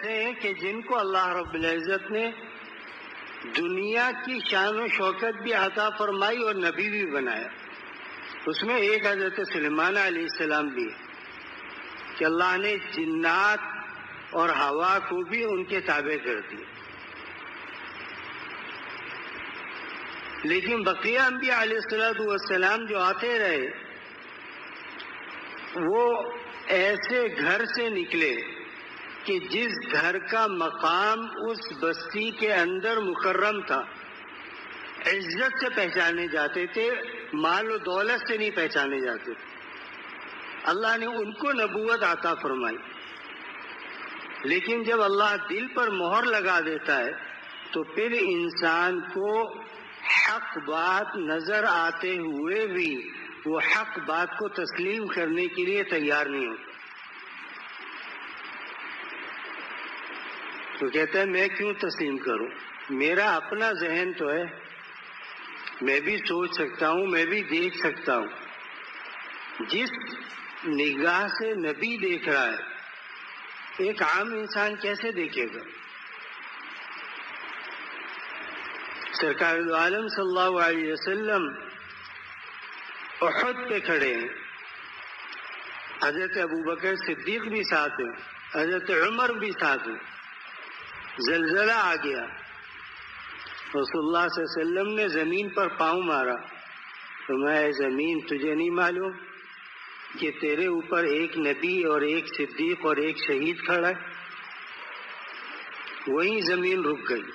ایسے ہیں کہ جن کو اللہ رب العزت نے دنیا کی شان و شوکت بھی عطا فرمائی اور نبی بھی بنایا. اس میں ایک حضرت سلیمان علیہ السلام بھی ہے کہ اللہ نے جنات اور ہوا کو بھی ان کے تابع کر دیا. لیکن بقیہ انبیاء علیہ السلام جو آتے رہے وہ ایسے گھر سے نکلے کہ جس گھر کا مقام اس بستی کے اندر مکرم تھا، عزت سے پہچانے جاتے تھے، مال و دولت سے نہیں پہچانے جاتے تھے. اللہ نے ان کو نبوت عطا فرمائی. لیکن جب اللہ دل پر مہر لگا دیتا ہے تو پھر انسان کو حق بات نظر آتے ہوئے بھی وہ حق بات کو تسلیم کرنے کے لیے تیار نہیں ہوتا. تو کہتا ہے میں کیوں تسلیم کروں، میرا اپنا ذہن تو ہے، میں بھی سوچ سکتا ہوں، میں بھی دیکھ سکتا ہوں. جس نگاہ سے نبی دیکھ رہا ہے ایک عام انسان کیسے دیکھے گا؟ سرکار دو عالم صلی اللہ علیہ وسلم احد پہ کھڑے ہیں، حضرت ابوبکر صدیق بھی ساتھ ہیں، حضرت عمر بھی ساتھ ہیں. زلزلہ آ گیا، رسول اللہ صلی اللہ علیہ وسلم نے زمین پر پاؤں مارا. تو میں زمین تجھے نہیں معلوم کہ تیرے اوپر ایک نبی اور ایک صدیق اور ایک شہید کھڑا ہے؟ وہیں زمین رک گئی.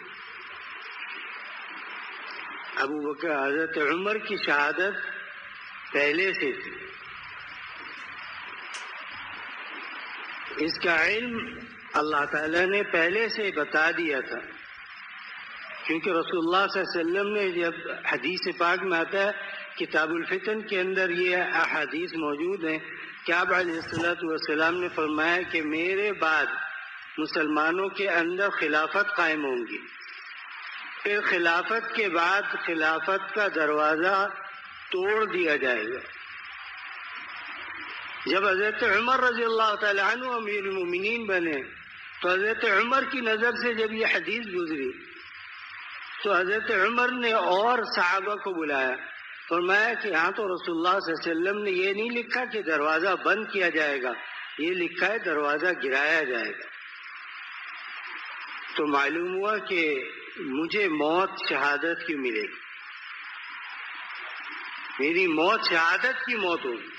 ابوبکر حضرت عمر کی شہادت پہلے سے تھی. اس کا علم اللہ تعالیٰ نے پہلے سے بتا دیا تھا، کیونکہ رسول اللہ صلی اللہ علیہ وسلم نے جب حدیث پاک میں آتا ہے کتاب الفتن کے اندر یہ احادیث موجود ہیں کہ آپ علیہ السلام نے فرمایا کہ میرے بعد مسلمانوں کے اندر خلافت قائم ہوں گی، پھر خلافت کے بعد خلافت کا دروازہ توڑ دیا جائے گا. جب حضرت عمر رضی اللہ تعالی عنہ امیر المومنین بنے تو حضرت عمر کی نظر سے جب یہ حدیث گزری تو حضرت عمر نے اور صحابہ کو بلایا، فرمایا کہ ہاں تو رسول اللہ صلی اللہ علیہ وسلم نے یہ نہیں لکھا کہ دروازہ بند کیا جائے گا، یہ لکھا ہے دروازہ گرایا جائے گا. تو معلوم ہوا کہ مجھے موت شہادت کی ملے گی، میری موت شہادت کی موت ہوگی.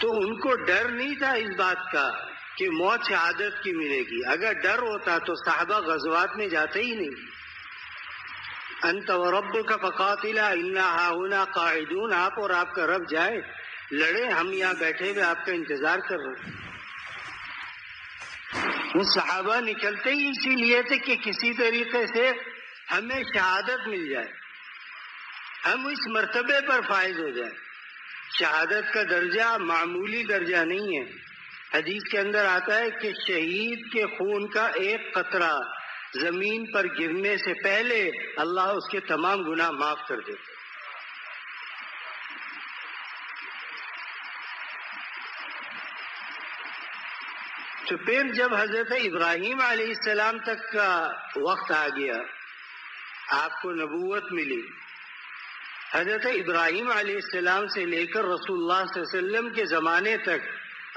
تو ان کو ڈر نہیں تھا اس بات کا کہ موت شہادت کی ملے گی. اگر ڈر ہوتا تو صحابہ غزوات میں جاتے ہی نہیں. انت وربک فقاتلا انا ہاہنا قاعدون، آپ اور آپ کا رب جائے لڑے، ہم یہاں بیٹھے ہوئے آپ کا انتظار کر رہے ہیں. وہ صحابہ نکلتے ہی اسی لیے تھے کہ کسی طریقے سے ہمیں شہادت مل جائے، ہم اس مرتبے پر فائز ہو جائے. شہادت کا درجہ معمولی درجہ نہیں ہے. حدیث کے اندر آتا ہے کہ شہید کے خون کا ایک قطرہ زمین پر گرنے سے پہلے اللہ اس کے تمام گناہ معاف کر دیتا. تو پھر جب حضرت ابراہیم علیہ السلام تک کا وقت آ گیا، آپ کو نبوت ملی. حضرت ابراہیم علیہ السلام سے لے کر رسول اللہ صلی اللہ علیہ وسلم کے زمانے تک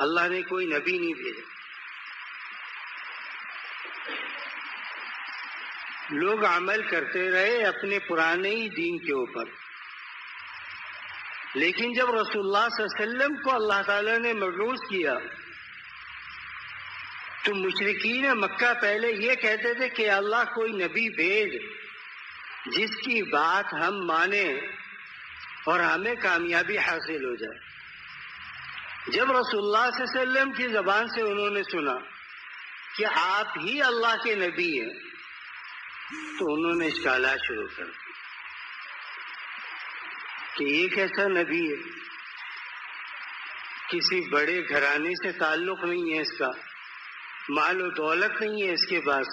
اللہ نے کوئی نبی نہیں بھیجا. لوگ عمل کرتے رہے اپنے پرانے ہی دین کے اوپر. لیکن جب رسول اللہ صلی اللہ علیہ وسلم کو اللہ تعالیٰ نے مبعوث کیا تو مشرکین مکہ پہلے یہ کہتے تھے کہ اللہ کوئی نبی بھیج جس کی بات ہم مانیں اور ہمیں کامیابی حاصل ہو جائے. جب رسول اللہ صلی اللہ علیہ وسلم کی زبان سے انہوں نے سنا کہ آپ ہی اللہ کے نبی ہیں تو انہوں نے اشکالات شروع کر دی کہ یہ کیسا نبی ہے، کسی بڑے گھرانے سے تعلق نہیں ہے، اس کا مال و دولت نہیں ہے اس کے پاس،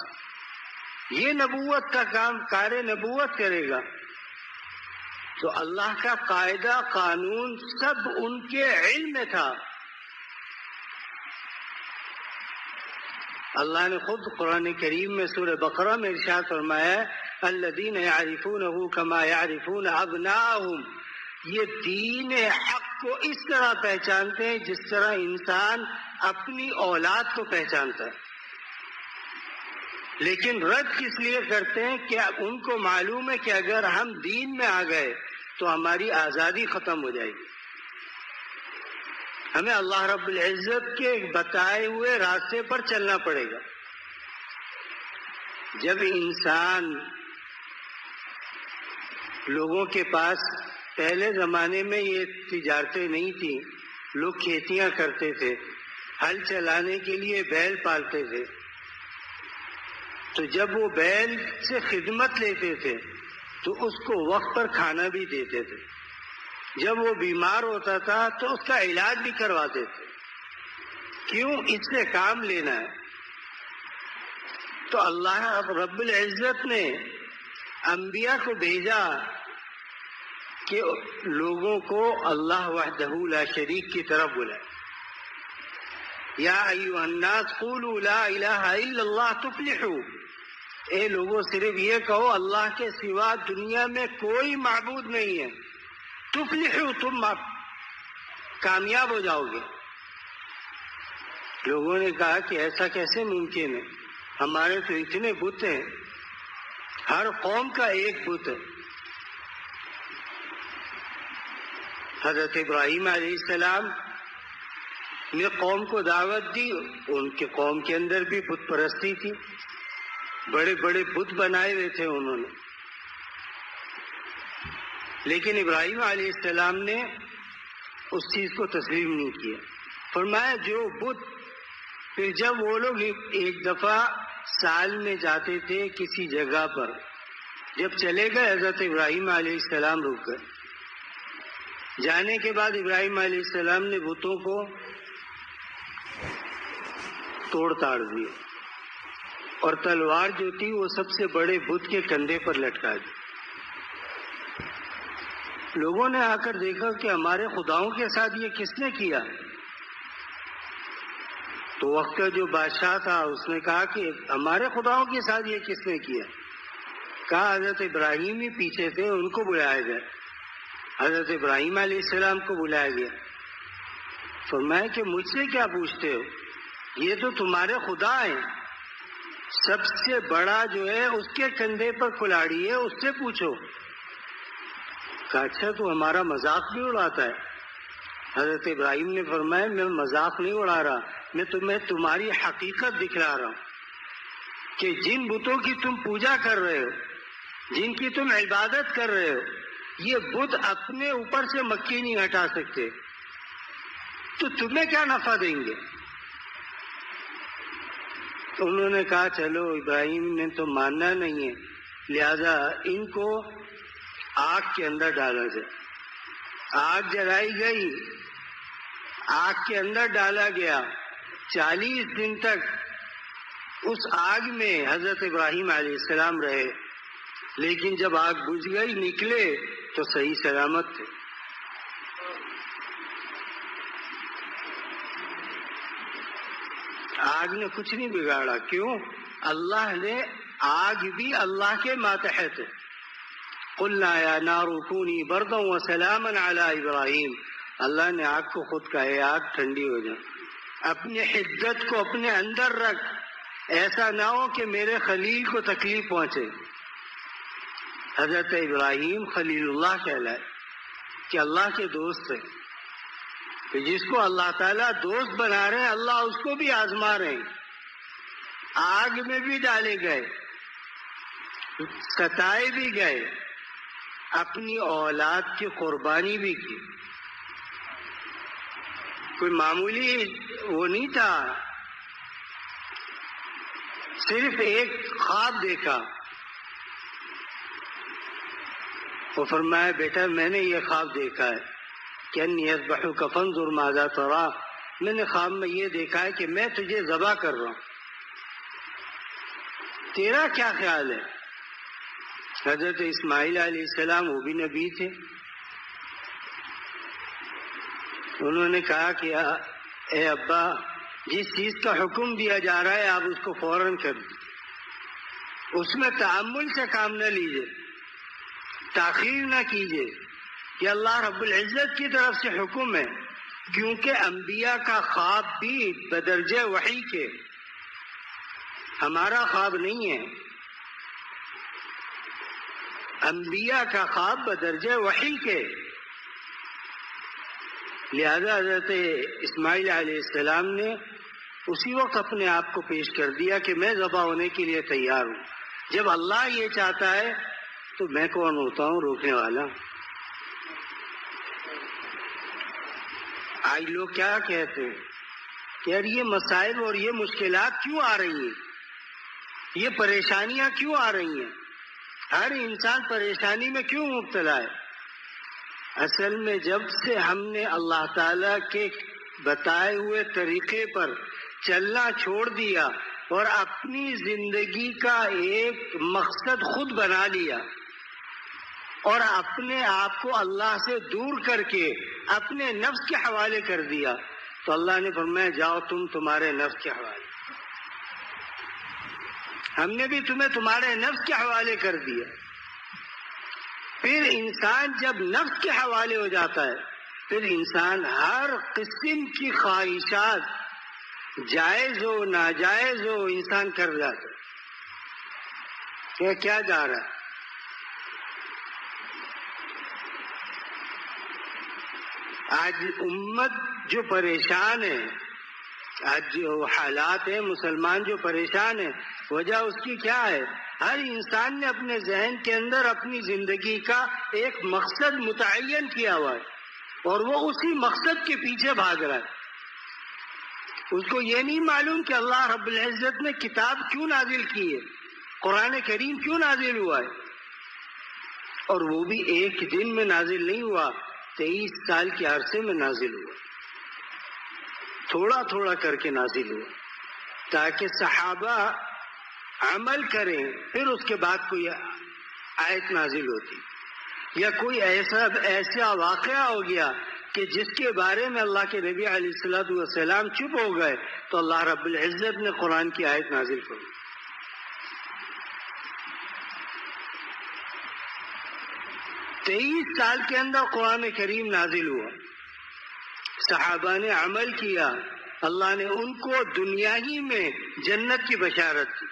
یہ نبوت کا کام کار نبوت کرے گا. تو اللہ کا قاعدہ قانون سب ان کے علم میں تھا. اللہ نے خود قرآن کریم میں سورہ بقرہ میں ارشاد فرمایا الذین یعرفونہ کما یعرفون ابناءہم، یہ دین حق کو اس طرح پہچانتے ہیں جس طرح انسان اپنی اولاد کو پہچانتا ہے. لیکن رد کس لیے کرتے ہیں کہ ان کو معلوم ہے کہ اگر ہم دین میں آ گئے تو ہماری آزادی ختم ہو جائے گی. ہمیں اللہ رب العزت کے بتائے ہوئے راستے پر چلنا پڑے گا. جب انسان لوگوں کے پاس پہلے زمانے میں یہ تجارتیں نہیں تھیں، لوگ کھیتیاں کرتے تھے، ہل چلانے کے لیے بیل پالتے تھے، تو جب وہ بیل سے خدمت لیتے تھے تو اس کو وقت پر کھانا بھی دیتے تھے. جب وہ بیمار ہوتا تھا تو اس کا علاج بھی کرواتے تھے. کیوں؟ اس سے کام لینا ہے. تو اللہ رب العزت نے انبیاء کو بھیجا کہ لوگوں کو اللہ وحدہ لا شریک کی طرف بلائے. یا ایھا الناس قولوا لا الہ الا اللہ تفلحوا، اے لوگوں صرف یہ کہو اللہ کے سوا دنیا میں کوئی معبود نہیں ہے، تفلحوا، تم کامیاب ہو جاؤ گے. لوگوں نے کہا کہ ایسا کیسے ممکن ہے، ہمارے تو اتنے بت ہیں، ہر قوم کا ایک بت ہے. حضرت ابراہیم علیہ السلام نے قوم کو دعوت دی، ان کے قوم کے اندر بھی بت پرستی تھی، بڑے بڑے بت بنائے ہوئے تھے انہوں نے. لیکن ابراہیم علیہ السلام نے اس چیز کو تسلیم نہیں کیا. فرمایا جو بت، پھر جب وہ لوگ ایک دفعہ سال میں جاتے تھے کسی جگہ پر، جب چلے گئے حضرت ابراہیم علیہ السلام رک گئے. جانے کے بعد ابراہیم علیہ السلام نے بتوں کو توڑ تاڑ دیے اور تلوار جو تھی وہ سب سے بڑے بت کے کندھے پر لٹکا دی. لوگوں نے آ کر دیکھا کہ ہمارے خداؤں کے ساتھ یہ کس نے کیا؟ تو وقت کا جو بادشاہ تھا اس نے کہا کہ ہمارے خداؤں کے ساتھ یہ کس نے کیا؟ کہا حضرت ابراہیم ہی پیچھے تھے، ان کو بلایا گیا. حضرت ابراہیم علیہ السلام کو بلایا گیا. فرمایا کہ مجھ سے کیا پوچھتے ہو، یہ تو تمہارے خدا ہیں، سب سے بڑا جو ہے اس کے کندھے پر کلاڑی ہے، اس سے پوچھو. کہا اچھا تو ہمارا مذاق بھی اڑاتا ہے. حضرت ابراہیم نے فرمایا میں مذاق نہیں اڑا رہا، میں تمہیں تمہاری حقیقت دکھلا رہا ہوں کہ جن بتوں کی تم پوجا کر رہے ہو، جن کی تم عبادت کر رہے ہو، یہ بت اپنے اوپر سے مکھی نہیں ہٹا سکتے، تو تمہیں کیا نفع دیں گے؟ تو انہوں نے کہا چلو ابراہیم نے تو ماننا نہیں ہے، لہذا ان کو آگ کے اندر ڈالا جائے. آگ جلائی گئی، آگ کے اندر ڈالا گیا. 40 دن تک اس آگ میں حضرت ابراہیم علیہ السلام رہے، لیکن جب آگ بجھ گئی نکلے تو صحیح سلامت تھے. آگ نے کچھ نہیں بگاڑا. کیوں؟ اللہ نے آگ بھی اللہ کے ماتحت ہے. قلنا یا نار کونی بردا وسلاما علی ابراہیم، اللہ نے آگ کو خود کہا ہے آگ ٹھنڈی ہو جائے. اپنی حدت کو اپنے اندر رکھ، ایسا نہ ہو کہ میرے خلیل کو تکلیف پہنچے. حضرت ابراہیم خلیل اللہ کہلائے کہ اللہ کے دوست ہیں. کہ جس کو اللہ تعالیٰ دوست بنا رہے ہیں اللہ اس کو بھی آزما رہے ہیں. آگ میں بھی ڈالے گئے، ستائے بھی گئے، اپنی اولاد کی قربانی بھی کی. کوئی معمولی وہ نہیں تھا، صرف ایک خواب دیکھا. وہ فرمایا بیٹا میں نے یہ خواب دیکھا ہے کہ انی اذبحک فانظر ماذا تری، میں نے خواب میں یہ دیکھا ہے کہ میں تجھے ذبح کر رہا ہوں، تیرا کیا خیال ہے؟ حضرت اسماعیل علیہ السلام وہ بھی نبی تھے. انہوں نے کہا کہ اے ابا، جس چیز کا حکم دیا جا رہا ہے آپ اس کو فوراً کر دیجیے، اس میں تعمل سے کام نہ لیجیے، تاخیر نہ کیجیے. کہ اللہ رب العزت کی طرف سے حکم ہے، کیونکہ انبیاء کا خواب بھی بدرجہ وحی کے، ہمارا خواب نہیں ہے. انبیاء کا خواب بدرجہ وحی کے. لہذا حضرت اسماعیل علیہ السلام نے اسی وقت اپنے آپ کو پیش کر دیا کہ میں ذبح ہونے کے لیے تیار ہوں. جب اللہ یہ چاہتا ہے تو میں کون ہوتا ہوں روکنے والا. آج لوگ کیا کہتے ہیں کہ یار یہ مسائل اور یہ مشکلات کیوں آ رہی ہیں، یہ پریشانیاں کیوں آ رہی ہیں، ہر انسان پریشانی میں کیوں مبتلا ہے. اصل میں جب سے ہم نے اللہ تعالیٰ کے بتائے ہوئے طریقے پر چلنا چھوڑ دیا اور اپنی زندگی کا ایک مقصد خود بنا لیا اور اپنے آپ کو اللہ سے دور کر کے اپنے نفس کے حوالے کر دیا، تو اللہ نے فرمایا جاؤ تم تمہارے نفس کے حوالے. ہم نے بھی تمہیں تمہارے نفس کے حوالے کر دیا. پھر انسان جب نفس کے حوالے ہو جاتا ہے پھر انسان ہر قسم کی خواہشات جائز ہو ناجائز ہو انسان کر جاتا ہے. یہ کیا جا رہا ہے؟ آج امت جو پریشان ہے، آج جو حالات ہیں، مسلمان جو پریشان ہے، وجہ اس کی کیا ہے؟ ہر انسان نے اپنے ذہن کے اندر اپنی زندگی کا ایک مقصد متعین کیا ہوا ہے اور وہ اسی مقصد کے پیچھے بھاگ رہا ہے. اس کو یہ نہیں معلوم کہ اللہ رب العزت نے کتاب کیوں نازل کی ہے، قرآن کریم کیوں نازل ہوا ہے. اور وہ بھی ایک دن میں نازل نہیں ہوا، 23 سال کے عرصے میں نازل ہوا، تھوڑا تھوڑا کر کے نازل ہوا تاکہ صحابہ عمل کریں. پھر اس کے بعد کوئی آیت نازل ہوتی، یا کوئی ایسا واقعہ ہو گیا کہ جس کے بارے میں اللہ کے نبی علیہ الصلوۃ والسلام چپ ہو گئے تو اللہ رب العزت نے قرآن کی آیت نازل کر. 23 سال کے اندر قرآن کریم نازل ہوا، صحابہ نے عمل کیا، اللہ نے ان کو دنیا ہی میں جنت کی بشارت دی.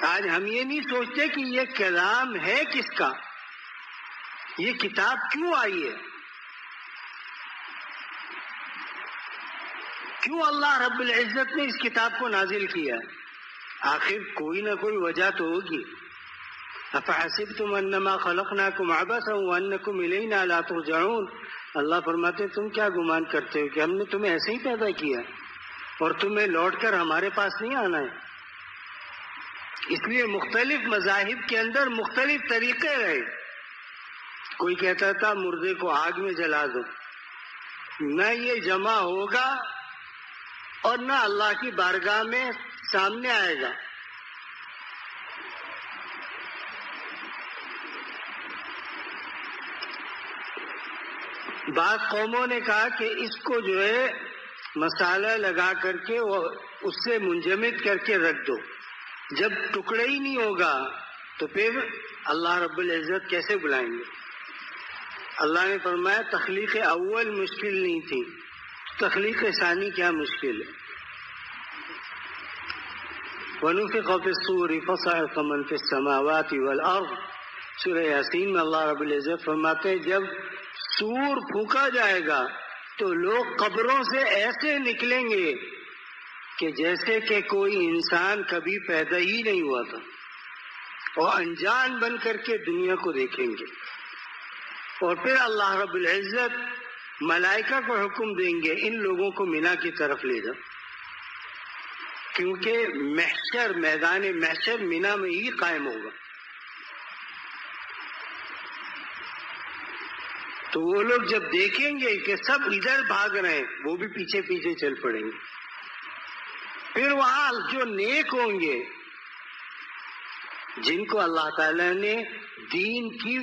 آج ہم یہ نہیں سوچتے کہ یہ کلام ہے کس کا، یہ کتاب کیوں آئی ہے، کیوں اللہ رب العزت نے اس کتاب کو نازل کیا ہے. آخر کوئی نہ کوئی وجہ تو ہوگی. افحسبتم انما خلقناکم عبثا وانکم الینا لا ترجعون. اللہ فرماتے تم کیا گمان کرتے ہو کہ ہم نے تمہیں ایسے ہی پیدا کیا اور تمہیں لوٹ کر ہمارے پاس نہیں آنا ہے. اس لیے مختلف مذاہب کے اندر مختلف طریقے رہے. کوئی کہتا تھا مردے کو آگ میں جلا دو، نہ یہ جمع ہوگا اور نہ اللہ کی بارگاہ میں سامنے آئے گا. بعض قوموں نے کہا کہ اس کو جو ہے مسالہ لگا کر کے اس سے منجمد کر کے رکھ دو، جب ٹکڑے ہی نہیں ہوگا تو پھر اللہ رب العزت کیسے بلائیں گے. اللہ نے فرمایا تخلیق اول مشکل نہیں تھی، تخلیق ثانی کیا مشکل ہے. وَنُفِخَ فِي الصُّورِ فَصَعِقَ مَن فِي السَّمَاوَاتِ وَالْأَرْضِ. سورہ یاسین میں اللہ رب العزت فرماتے ہیں جب سور پھونکا جائے گا تو لوگ قبروں سے ایسے نکلیں گے کہ جیسے کہ کوئی انسان کبھی پیدا ہی نہیں ہوا تھا، اور انجان بن کر کے دنیا کو دیکھیں گے. اور پھر اللہ رب العزت ملائکہ کو حکم دیں گے ان لوگوں کو مینا کی طرف لے جاؤ، کیونکہ محشر میدان محشر مینا میں ہی قائم ہوگا. تو وہ لوگ جب دیکھیں گے کہ سب ادھر بھاگ رہے ہیں وہ بھی پیچھے پیچھے چل پڑیں گے. پھر وہاں جو نیک ہوں گے، جن کو اللہ تعالیٰ نے دین کی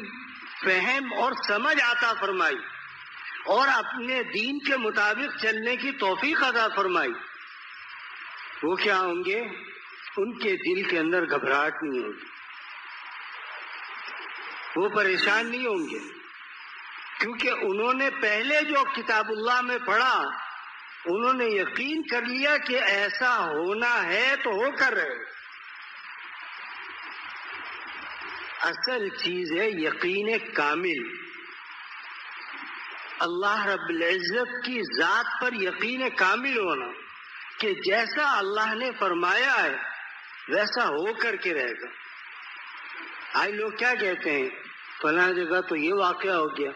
فہم اور سمجھ عطا فرمائی اور اپنے دین کے مطابق چلنے کی توفیق عطا فرمائی، وہ کیا ہوں گے؟ ان کے دل کے اندر گھبراہٹ نہیں ہوگی، وہ پریشان نہیں ہوں گے، کیونکہ انہوں نے پہلے جو کتاب اللہ میں پڑھا انہوں نے یقین کر لیا کہ ایسا ہونا ہے تو ہو کر رہے۔ اصل چیز ہے یقین کامل، اللہ رب العزت کی ذات پر یقین کامل ہونا کہ جیسا اللہ نے فرمایا ہے ویسا ہو کر کے رہے گا۔ آج لوگ کیا کہتے ہیں؟ فلاں جگہ تو یہ واقعہ ہو گیا،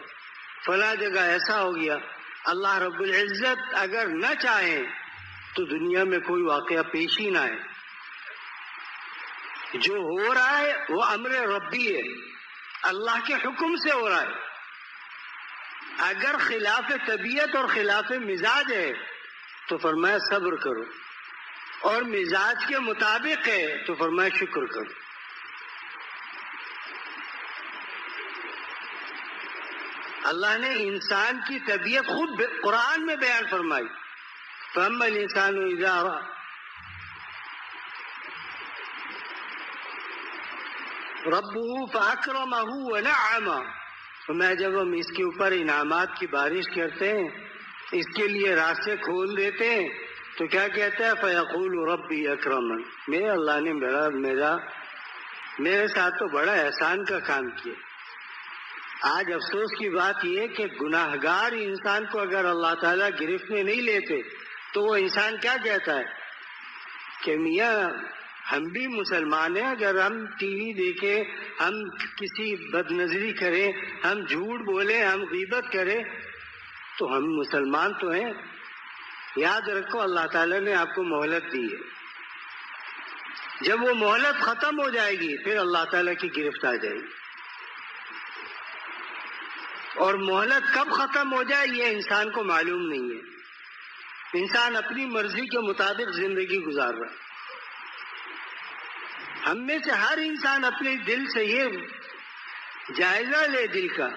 فلاں جگہ ایسا ہو گیا۔ اللہ رب العزت اگر نہ چاہیں تو دنیا میں کوئی واقعہ پیش ہی نہ آئے۔ جو ہو رہا ہے وہ امر ربی ہے، اللہ کے حکم سے ہو رہا ہے۔ اگر خلاف طبیعت اور خلاف مزاج ہے تو فرمایا صبر کرو، اور مزاج کے مطابق ہے تو فرمایا شکر کرو۔ اللہ نے انسان کی طبیعت خود قرآن میں بیان فرمائی، فَأَمَّا الْإِنسَانُ إِذَا رَبُّهُ فَأَكْرَمَهُ وَنَعَّمَهُ، میں جب ہم اس کے اوپر انعامات کی بارش کرتے ہیں، اس کے لیے راستے کھول دیتے ہیں، تو کیا کہتا ہے؟ فَيَقُولُ رَبِّي أَكْرَمَنِ، میرے اللہ نے میرے ساتھ تو بڑا احسان کا کام کیا۔ آج افسوس کی بات یہ ہے کہ گناہگار انسان کو اگر اللہ تعالیٰ گرفت میں نہیں لیتے تو وہ انسان کیا کہتا ہے کہ میاں ہم بھی مسلمان ہیں، اگر ہم ٹی وی دیکھیں، ہم کسی بد نظری کریں، ہم جھوٹ بولیں، ہم غیبت کریں تو ہم مسلمان تو ہیں۔ یاد رکھو اللہ تعالیٰ نے آپ کو مہلت دی ہے، جب وہ مہلت ختم ہو جائے گی پھر اللہ تعالیٰ کی گرفت آ جائے گی، اور مہلت کب ختم ہو جائے یہ انسان کو معلوم نہیں ہے۔ انسان اپنی مرضی کے مطابق زندگی گزار رہا ہے۔ ہم میں سے ہر انسان اپنے دل سے یہ جائزہ لے دل کا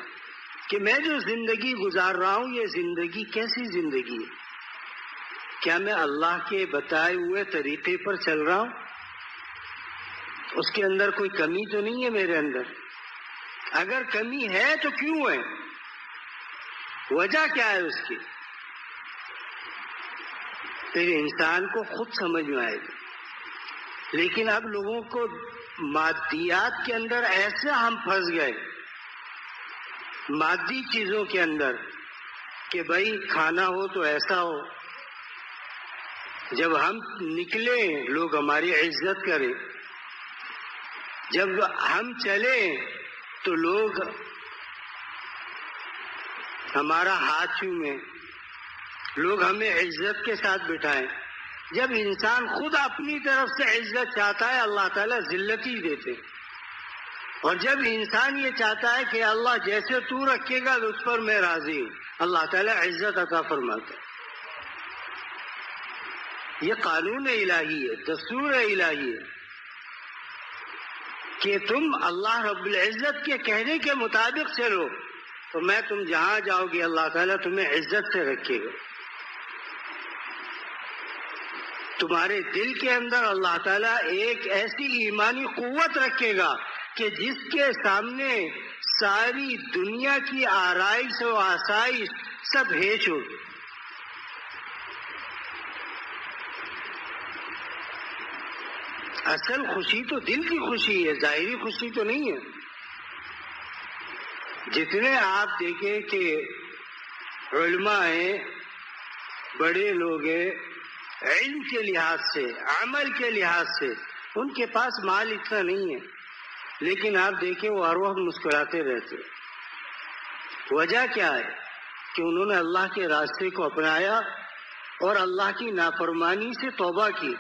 کہ میں جو زندگی گزار رہا ہوں یہ زندگی کیسی زندگی ہے؟ کیا میں اللہ کے بتائے ہوئے طریقے پر چل رہا ہوں؟ اس کے اندر کوئی کمی تو نہیں ہے میرے اندر؟ اگر کمی ہے تو کیوں ہے؟ وجہ کیا ہے اس کی؟ پھر انسان کو خود سمجھ میں آئے گا۔ لیکن اب لوگوں کو مادیات کے اندر ایسے ہم پھنس گئے، مادی چیزوں کے اندر، کہ بھائی کھانا ہو تو ایسا ہو، جب ہم نکلے لوگ ہماری عزت کریں، جب ہم چلے تو لوگ ہمارا ہاتھ چومیں، لوگ ہمیں عزت کے ساتھ بٹھائیں۔ جب انسان خود اپنی طرف سے عزت چاہتا ہے اللہ تعالیٰ ذلت ہی دیتے، اور جب انسان یہ چاہتا ہے کہ اللہ جیسے تو رکھے گا اس پر میں راضی ہوں، اللہ تعالیٰ عزت عطا فرماتا ہے۔ یہ قانون الہی ہے، دستور الہی ہے کہ تم اللہ رب العزت کے کہنے کے مطابق چلو تو میں تم جہاں جاؤ گے اللہ تعالیٰ تمہیں عزت سے رکھے گا۔ تمہارے دل کے اندر اللہ تعالیٰ ایک ایسی ایمانی قوت رکھے گا کہ جس کے سامنے ساری دنیا کی آرائش و آسائش سب ہیچ ہوگی۔ اصل خوشی تو دل کی خوشی ہے، ظاہری خوشی تو نہیں ہے۔ جتنے آپ دیکھیں کہ علماء ہیں، بڑے لوگ ہیں، علم کے لحاظ سے، عمل کے لحاظ سے ان کے پاس مال اتنا نہیں ہے، لیکن آپ دیکھیں وہ ہر وقت مسکراتے رہتے۔ وجہ کیا ہے؟ کہ انہوں نے اللہ کے راستے کو اپنایا اور اللہ کی نافرمانی سے توبہ کی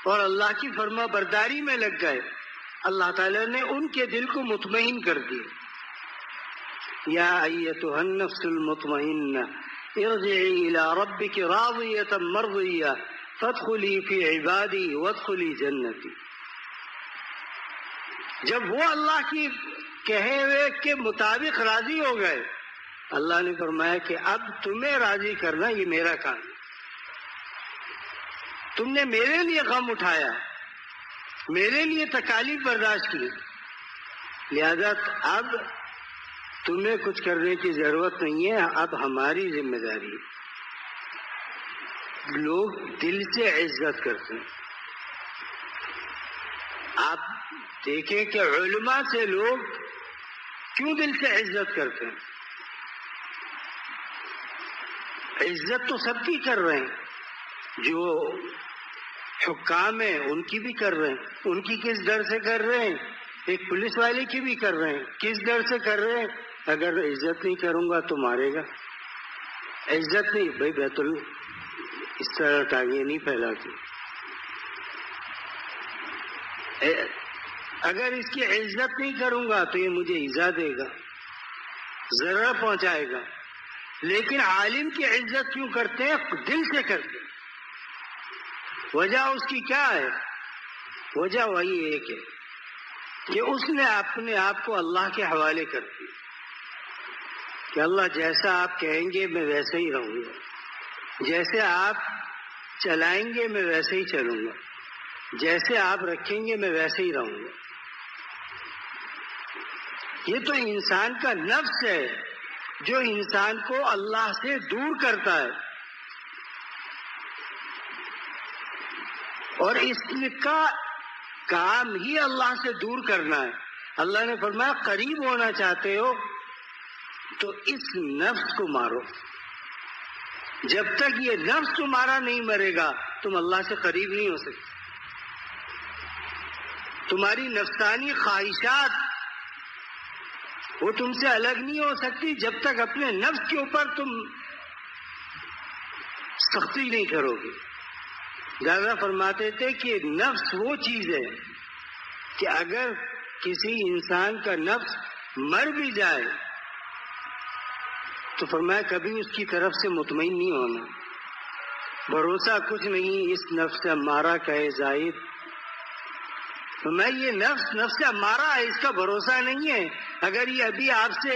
اور اللہ کی فرما برداری میں لگ گئے۔ اللہ تعالیٰ نے ان کے دل کو مطمئن کر دیا۔ یا ایتھا النفس المطمئنہ ارجعی الی ربک راضیۃ مرضیہ فادخلی فی عبادی وادخلی جنتی. جب وہ اللہ کی کہے ہوئے کے مطابق راضی ہو گئے، اللہ نے فرمایا کہ اب تمہیں راضی کرنا یہ میرا کام ہے. تم نے میرے لیے غم اٹھایا، میرے لیے تکالیف برداشت کی، لہذا اب تمہیں کچھ کرنے کی ضرورت نہیں ہے، اب ہماری ذمہ داری ہے. لوگ دل سے عزت کرتے ہیں. آپ دیکھیں کہ علماء سے لوگ کیوں دل سے عزت کرتے ہیں. عزت تو سب کی کر رہے ہیں، جو حکام ہیں ان کی بھی کر رہے ہیں. ان کی کس ڈر سے کر رہے ہیں؟ ایک پولیس والے کی بھی کر رہے ہیں. کس ڈر سے کر رہے ہیں؟ اگر عزت نہیں کروں گا تو مارے گا. عزت نہیں بھائی، بیت اس طرح ٹانگیں نہیں پھیلاتی. اگر اس کی عزت نہیں کروں گا تو یہ مجھے ایذا دے گا، ضرر پہنچائے گا. لیکن عالم کی عزت کیوں کرتے ہیں؟ دل سے کرتے ہیں. وجہ اس کی کیا ہے؟ وجہ وہی ایک ہے کہ اس نے اپنے آپ کو اللہ کے حوالے کر دیا کہ اللہ جیسا آپ کہیں گے میں ویسے ہی رہوں گا، جیسے آپ چلائیں گے میں ویسے ہی چلوں گا، جیسے آپ رکھیں گے میں ویسے ہی رہوں گا. یہ تو انسان کا نفس ہے جو انسان کو اللہ سے دور کرتا ہے، اور اس کا کام ہی اللہ سے دور کرنا ہے. اللہ نے فرمایا قریب ہونا چاہتے ہو تو اس نفس کو مارو. جب تک یہ نفس تمہارا نہیں مرے گا تم اللہ سے قریب نہیں ہو سکتے. تمہاری نفسانی خواہشات وہ تم سے الگ نہیں ہو سکتی جب تک اپنے نفس کے اوپر تم سختی نہیں کرو گے. زیادہ فرماتے تھے کہ نفس وہ چیز ہے کہ اگر کسی انسان کا نفس مر بھی جائے تو فرمایا کبھی اس کی طرف سے مطمئن نہیں ہونا. بھروسہ کچھ نہیں اس نفس امارہ کا ہے زائد. فرمایا یہ نفس امارہ ہے، اس کا بھروسہ نہیں ہے. اگر یہ ابھی آپ سے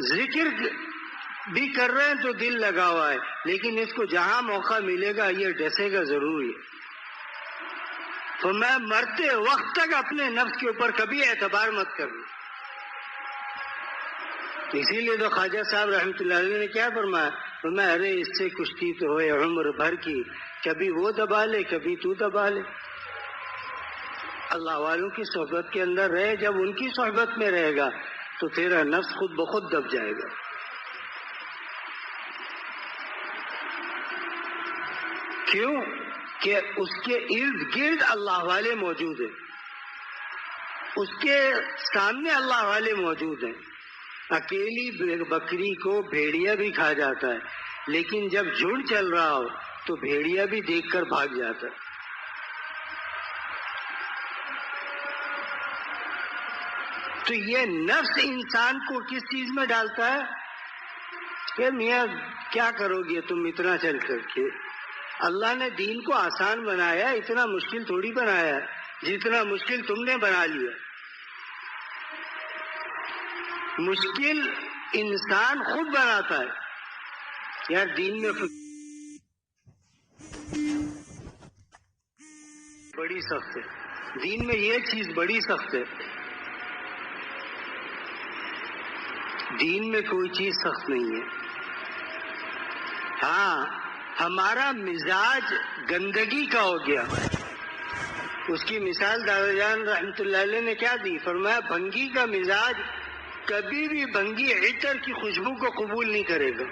ذکر بھی کر رہے ہیں تو دل لگا ہوا ہے، لیکن اس کو جہاں موقع ملے گا یہ ڈسے گا ضروری ہے. فرمایا مرتے وقت تک اپنے نفس کے اوپر کبھی اعتبار مت کرنا. اسی لیے تو خواجہ صاحب رحمۃ اللہ علیہ نے کیا فرمایا؟ فرمایا ارے اس سے کشتی تو ہوئے عمر بھر کی، کبھی وہ دبا لے کبھی تو دبا لے. اللہ والوں کی صحبت کے اندر رہے، جب ان کی صحبت میں رہے گا تو تیرا نفس خود بخود دب جائے گا. کیوں؟ کہ اس کے ارد گرد اللہ والے موجود ہیں، اس کے سامنے اللہ والے موجود ہیں. اکیلی بکری کو بھیڑیا بھی کھا جاتا ہے، لیکن جب جھنڈ چل رہا ہو تو بھیڑیا بھی دیکھ کر بھاگ جاتا ہے. تو یہ نفس انسان کو کس چیز میں ڈالتا ہے کہ میاں کیا کرو گے تم اتنا چل کر کے؟ اللہ نے دین کو آسان بنایا، اتنا مشکل تھوڑی بنایا جتنا مشکل تم نے بنا لیا. مشکل انسان خود بناتا ہے. یار دین میں بڑی سخت ہے، دین میں یہ چیز بڑی سخت ہے. دین میں کوئی چیز سخت نہیں ہے. ہاں ہمارا مزاج گندگی کا ہو گیا. اس کی مثال دادا جان رحمت اللہ علیہ نے کیا دی؟ فرمایا بھنگی کا مزاج کبھی بھی بھنگی عطر کی خوشبو کو قبول نہیں کرے گا.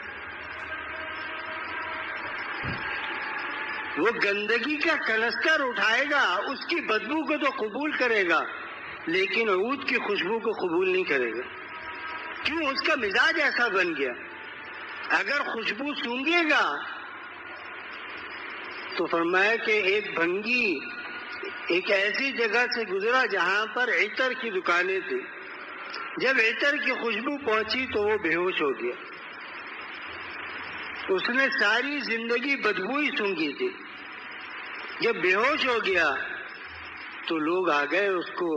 وہ گندگی کا کنستر اٹھائے گا، اس کی بدبو کو تو قبول کرے گا لیکن عود کی خوشبو کو قبول نہیں کرے گا. کیوں؟ اس کا مزاج ایسا بن گیا. اگر خوشبو سونگے گا تو فرمایا کہ ایک بھنگی ایک ایسی جگہ سے گزرا جہاں پر عطر کی دکانیں تھی. جب عطر کی خوشبو پہنچی تو وہ بے ہوش ہو گیا. اس نے ساری زندگی بدبو ہی سونگھی تھی. جب بے ہوش ہو گیا تو لوگ آ گئے، اس کو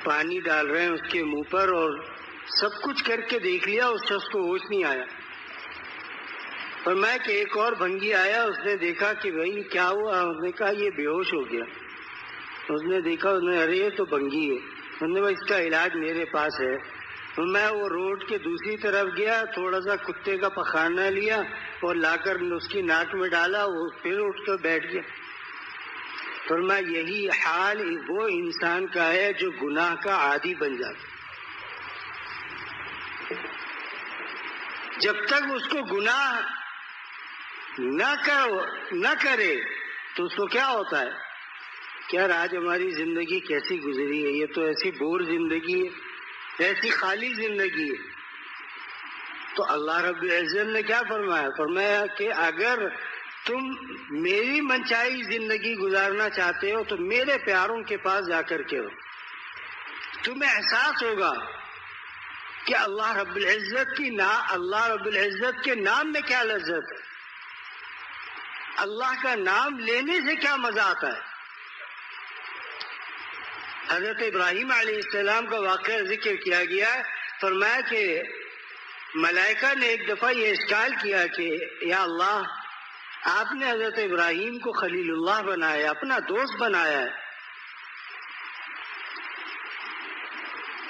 پانی ڈال رہے ہیں اس کے منہ پر، اور سب کچھ کر کے دیکھ لیا، اس شخص کو ہوش نہیں آیا. فرمایا کہ ایک اور بھنگی آیا، اس نے دیکھا کہ بھائی کیا ہوا، اس نے کہا یہ بے ہوش ہو گیا. اس نے دیکھا، اس نے ارے یہ تو بھنگی ہے. اس نے کہا اس کا علاج میرے پاس ہے. میں وہ روڈ کے دوسری طرف گیا، تھوڑا سا کتے کا پخانا لیا اور لا کر اس کی ناک میں ڈالا، وہ پھر اٹھ کر بیٹھ گیا. فرمایا یہی حال وہ انسان کا ہے جو گناہ کا عادی بن جاتا. جب تک اس کو گناہ نہ کرے تو اس کو کیا ہوتا ہے کہ یار آج ہماری زندگی کیسی گزری ہے، یہ تو ایسی بور زندگی ہے، ایسی خالی زندگی ہے. تو اللہ رب العزت نے کیا فرمایا؟ فرمایا کہ اگر تم میری منچائی زندگی گزارنا چاہتے ہو تو میرے پیاروں کے پاس جا کر کے ہو. تمہیں احساس ہوگا کہ اللہ رب العزت کے نام میں کیا لذت ہے، اللہ کا نام لینے سے کیا مزہ آتا ہے. حضرت ابراہیم علیہ السلام کا واقعہ ذکر کیا گیا ہے. فرمایا کہ ملائکہ نے ایک دفعہ یہ اشکال کیا کہ یا اللہ، آپ نے حضرت ابراہیم کو خلیل اللہ بنایا، اپنا دوست بنایا ہے،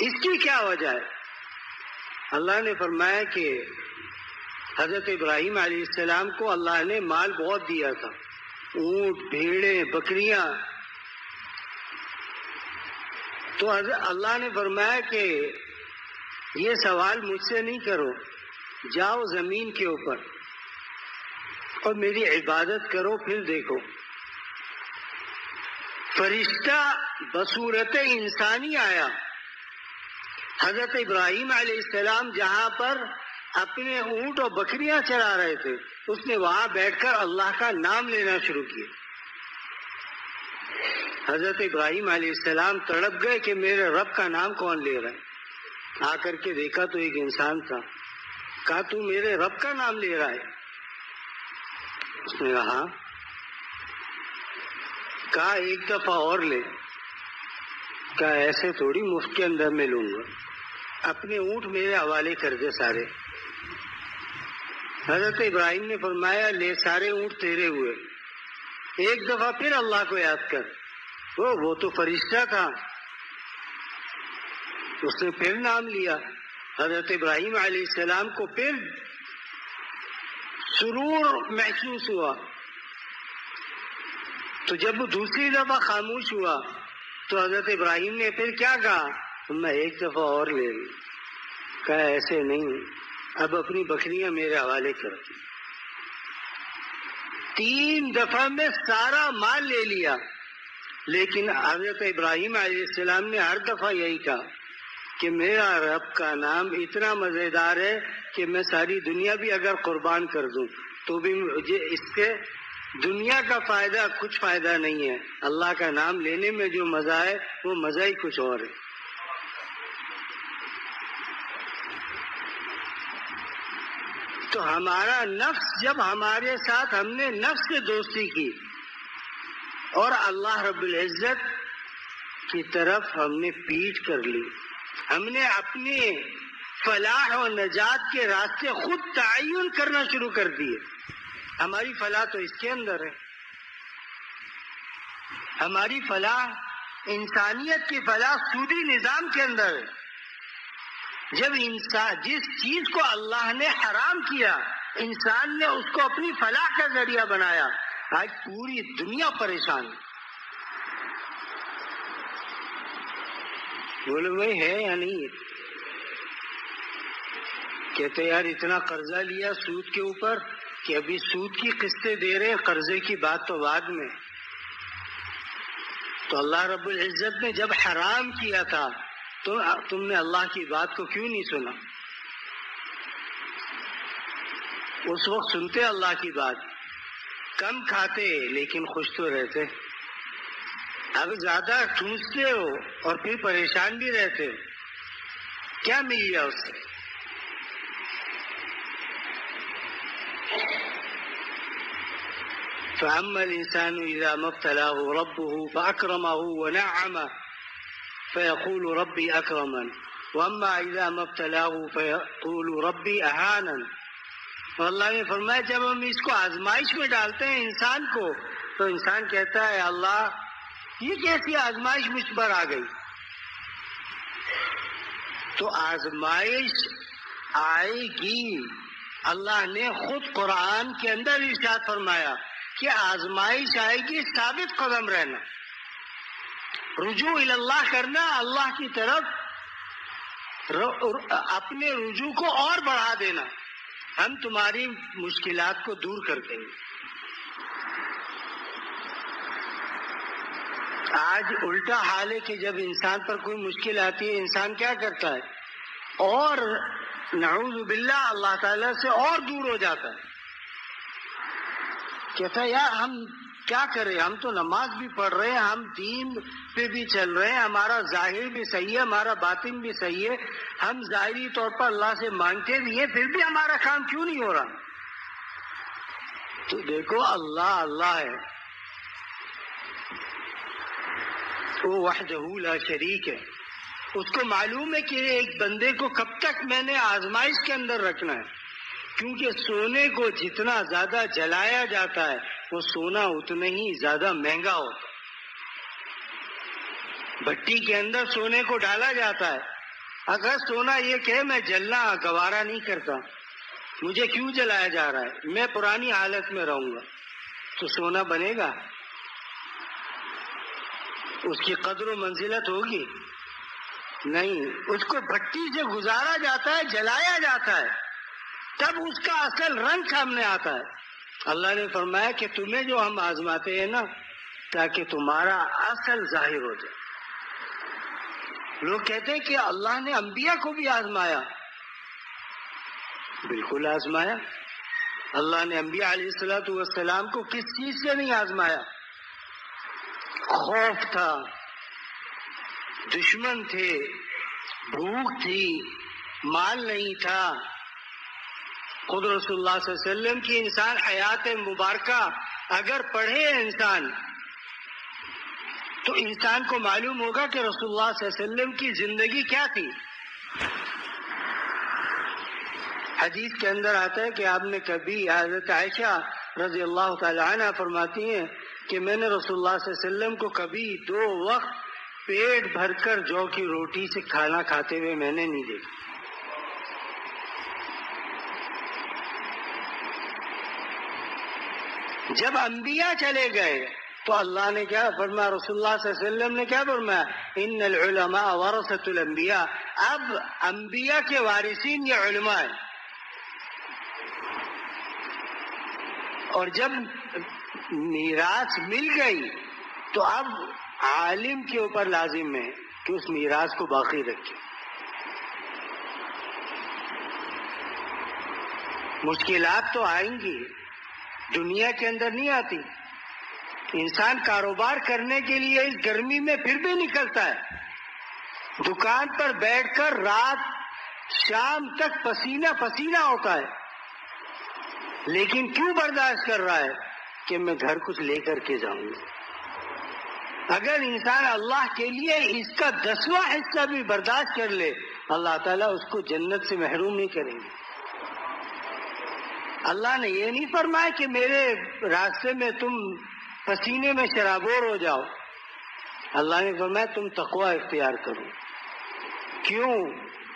اس کی کیا وجہ ہے؟ اللہ نے فرمایا کہ حضرت ابراہیم علیہ السلام کو اللہ نے مال بہت دیا تھا، اونٹ، بھیڑیں، بکریاں. تو اللہ نے فرمایا کہ یہ سوال مجھ سے نہیں کرو، جاؤ زمین کے اوپر اور میری عبادت کرو، پھر دیکھو. فرشتہ بصورت انسانی آیا. حضرت ابراہیم علیہ السلام جہاں پر اپنے اونٹ اور بکریاں چرا رہے تھے، اس نے وہاں بیٹھ کر اللہ کا نام لینا شروع کیا. حضرت ابراہیم علیہ السلام تڑپ گئے کہ میرے رب کا نام کون لے رہا ہے. آ کر کے دیکھا تو ایک انسان تھا. کہا تو میرے رب کا نام لے رہا ہے؟ اس نے کہا ہاں. کہا ایک دفعہ اور لے. کہا ایسے تھوڑی مفت کے اندر میں لوں گا، اپنے اونٹ میرے حوالے کر دے سارے. حضرت ابراہیم نے فرمایا لے، سارے اونٹ تیرے ہوئے. ایک دفعہ پھر اللہ کو یاد کر. وہ تو فرشتہ تھا. اس نے پھر نام لیا. حضرت ابراہیم علیہ السلام کو پھر سرور محسوس ہوا. تو جب وہ دوسری دفعہ خاموش ہوا تو حضرت ابراہیم نے پھر کیا کہا؟ میں ایک دفعہ اور لے لی. کہا ایسے نہیں، اب اپنی بکریاں میرے حوالے کر. 3 دفعہ میں سارا مال لے لیا. لیکن حضرت ابراہیم علیہ السلام نے ہر دفعہ یہی کہا کہ میرا رب کا نام اتنا مزیدار ہے کہ میں ساری دنیا بھی اگر قربان کر دوں تو بھی مجھے اس سے دنیا کا فائدہ کچھ فائدہ نہیں ہے. اللہ کا نام لینے میں جو مزہ ہے وہ مزہ ہی کچھ اور ہے. تو ہمارا نفس، جب ہمارے ساتھ ہم نے نفس سے دوستی کی اور اللہ رب العزت کی طرف ہم نے پیٹ کر لی، ہم نے اپنے فلاح و نجات کے راستے خود تعین کرنا شروع کر دیے. ہماری فلاح تو اس کے اندر ہے. ہماری فلاح، انسانیت کی فلاح سودی نظام کے اندر ہے. جب جس چیز کو اللہ نے حرام کیا، انسان نے اس کو اپنی فلاح کا ذریعہ بنایا. آج پوری دنیا پریشان ہے. بولے بھائی ہے یا نہیں؟ کہتے یار اتنا قرضہ لیا سود کے اوپر کہ ابھی سود کی قسطیں دے رہے ہیں، قرضے کی بات تو بعد میں. تو اللہ رب العزت نے جب حرام کیا تھا تو تم نے اللہ کی بات کو کیوں نہیں سنا؟ اس وقت سنتے اللہ کی بات، کم کھاتے لیکن خوش تو رہتے. اب زیادہ ٹھونستے ہو اور پھر پریشان بھی رہتے ہو. کیا مل گیا اس سے؟ فأما الإنسان إذا ما ابتلاه ربه فأكرمه ونعمه فيقول ربي أكرمن وأما إذا ما ابتلاه فيقول ربي أهانن. تو اللہ نے فرمایا جب ہم اس کو آزمائش میں ڈالتے ہیں انسان کو تو انسان کہتا ہے اللہ یہ کیسی آزمائش مجھ پر آ گئی. تو آزمائش آئے گی. اللہ نے خود قرآن کے اندر ارشاد فرمایا کہ آزمائش آئے گی، ثابت قدم رہنا، رجوع اللہ کرنا، اللہ کی طرف اپنے رجوع کو اور بڑھا دینا، ہم تمہاری مشکلات کو دور کر دیں گے. آج الٹا حال ہے کہ جب انسان پر کوئی مشکل آتی ہے انسان کیا کرتا ہے اور نعوذ باللہ اللہ تعالیٰ سے اور دور ہو جاتا ہے. کہتا ہے یار ہم کیا کریں، ہم تو نماز بھی پڑھ رہے ہیں، ہم دین پہ بھی چل رہے ہیں، ہمارا ظاہر بھی صحیح ہے، ہمارا باطن بھی صحیح ہے، ہم ظاہری طور پر اللہ سے مانگتے بھی ہیں، پھر بھی ہمارا کام کیوں نہیں ہو رہا. تو دیکھو اللہ اللہ ہے، وہ وحدہ لا شریک ہے. اس کو معلوم ہے کہ ایک بندے کو کب تک میں نے آزمائش کے اندر رکھنا ہے، کیونکہ سونے کو جتنا زیادہ جلایا جاتا ہے وہ سونا اتنا ہی زیادہ مہنگا ہوتا ہے. بھٹی کے اندر سونے کو ڈالا جاتا ہے، اگر سونا یہ کہے میں جلنا گوارا نہیں کرتا، مجھے کیوں جلایا جا رہا ہے، میں پرانی حالت میں رہوں گا، تو سونا بنے گا؟ اس کی قدر و منزلت ہوگی نہیں. اس کو بھٹی سے گزارا جاتا ہے، جلایا جاتا ہے، تب اس کا اصل رنگ سامنے آتا ہے. اللہ نے فرمایا کہ تمہیں جو ہم آزماتے ہیں نا تاکہ تمہارا اصل ظاہر ہو جائے. لوگ کہتے ہیں کہ اللہ نے انبیاء کو بھی آزمایا. بالکل آزمایا. اللہ نے انبیاء علیہ الصلوۃ والسلام کو کس چیز سے نہیں آزمایا؟ خوف تھا، دشمن تھے، بھوک تھی، مال نہیں تھا. خود رسول اللہ صلی اللہ علیہ وسلم کی انسان حیات مبارکہ اگر پڑھے انسان تو انسان کو معلوم ہوگا کہ رسول اللہ صلی اللہ علیہ وسلم کی زندگی کیا تھی. حدیث کے اندر آتا ہے کہ آپ نے کبھی، حضرت عائشہ رضی اللہ تعالی عنہ فرماتی ہیں کہ میں نے رسول اللہ صلی اللہ علیہ وسلم کو کبھی 2 وقت پیٹ بھر کر جو کی روٹی سے کھانا کھاتے ہوئے میں نے نہیں دیکھا. جب انبیاء چلے گئے تو اللہ نے کیا فرمایا، رسول اللہ صلی اللہ علیہ وسلم نے کیا فرمایا، ان العلماء ورثۃ الانبیاء. اب انبیاء کے وارثین یہ علماء ہیں. اور جب میراث مل گئی تو اب عالم کے اوپر لازم ہے کہ اس میراث کو باقی رکھے. مشکلات تو آئیں گی، دنیا کے اندر نہیں آتی. انسان کاروبار کرنے کے لیے اس گرمی میں پھر بھی نکلتا ہے، دکان پر بیٹھ کر رات شام تک پسینہ پسینہ ہوتا ہے، لیکن کیوں برداشت کر رہا ہے کہ میں گھر کچھ لے کر کے جاؤں گا. اگر انسان اللہ کے لیے اس کا 10واں حصہ بھی برداشت کر لے اللہ تعالیٰ اس کو جنت سے محروم نہیں کریں گے. اللہ نے یہ نہیں فرمایا کہ میرے راستے میں تم پسینے میں شرابور ہو جاؤ. اللہ نے فرمایا تم تقوی اختیار کرو. کیوں؟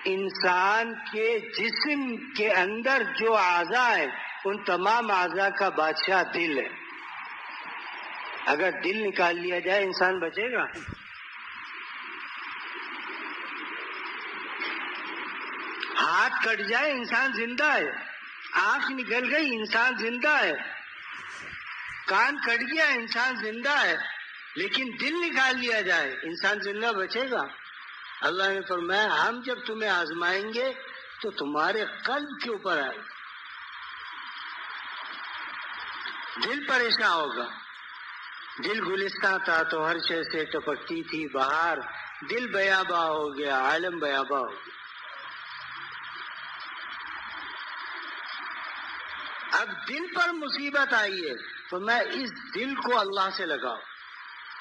انسان کے جسم کے اندر جو اعضاء ہیں ان تمام اعضاء کا بادشاہ دل ہے. اگر دل نکال لیا جائے انسان بچے گا؟ ہاتھ کٹ جائے انسان زندہ ہے، آنکھ نکل گئی انسان زندہ ہے، کان کٹ گیا انسان زندہ ہے، لیکن دل نکال لیا جائے انسان زندہ بچے گا؟ اللہ نے فرمایا ہم جب تمہیں آزمائیں گے تو تمہارے قلب کے اوپر آئے، دل پریشان ہوگا. دل گلستان تھا تو ہر شے سے ٹپکتی تھی بہار، دل بیاباں ہو گیا، عالم بیاباں ہو گیا. اب دل پر مصیبت آئی ہے فرمایا اس دل کو اللہ سے لگاؤ،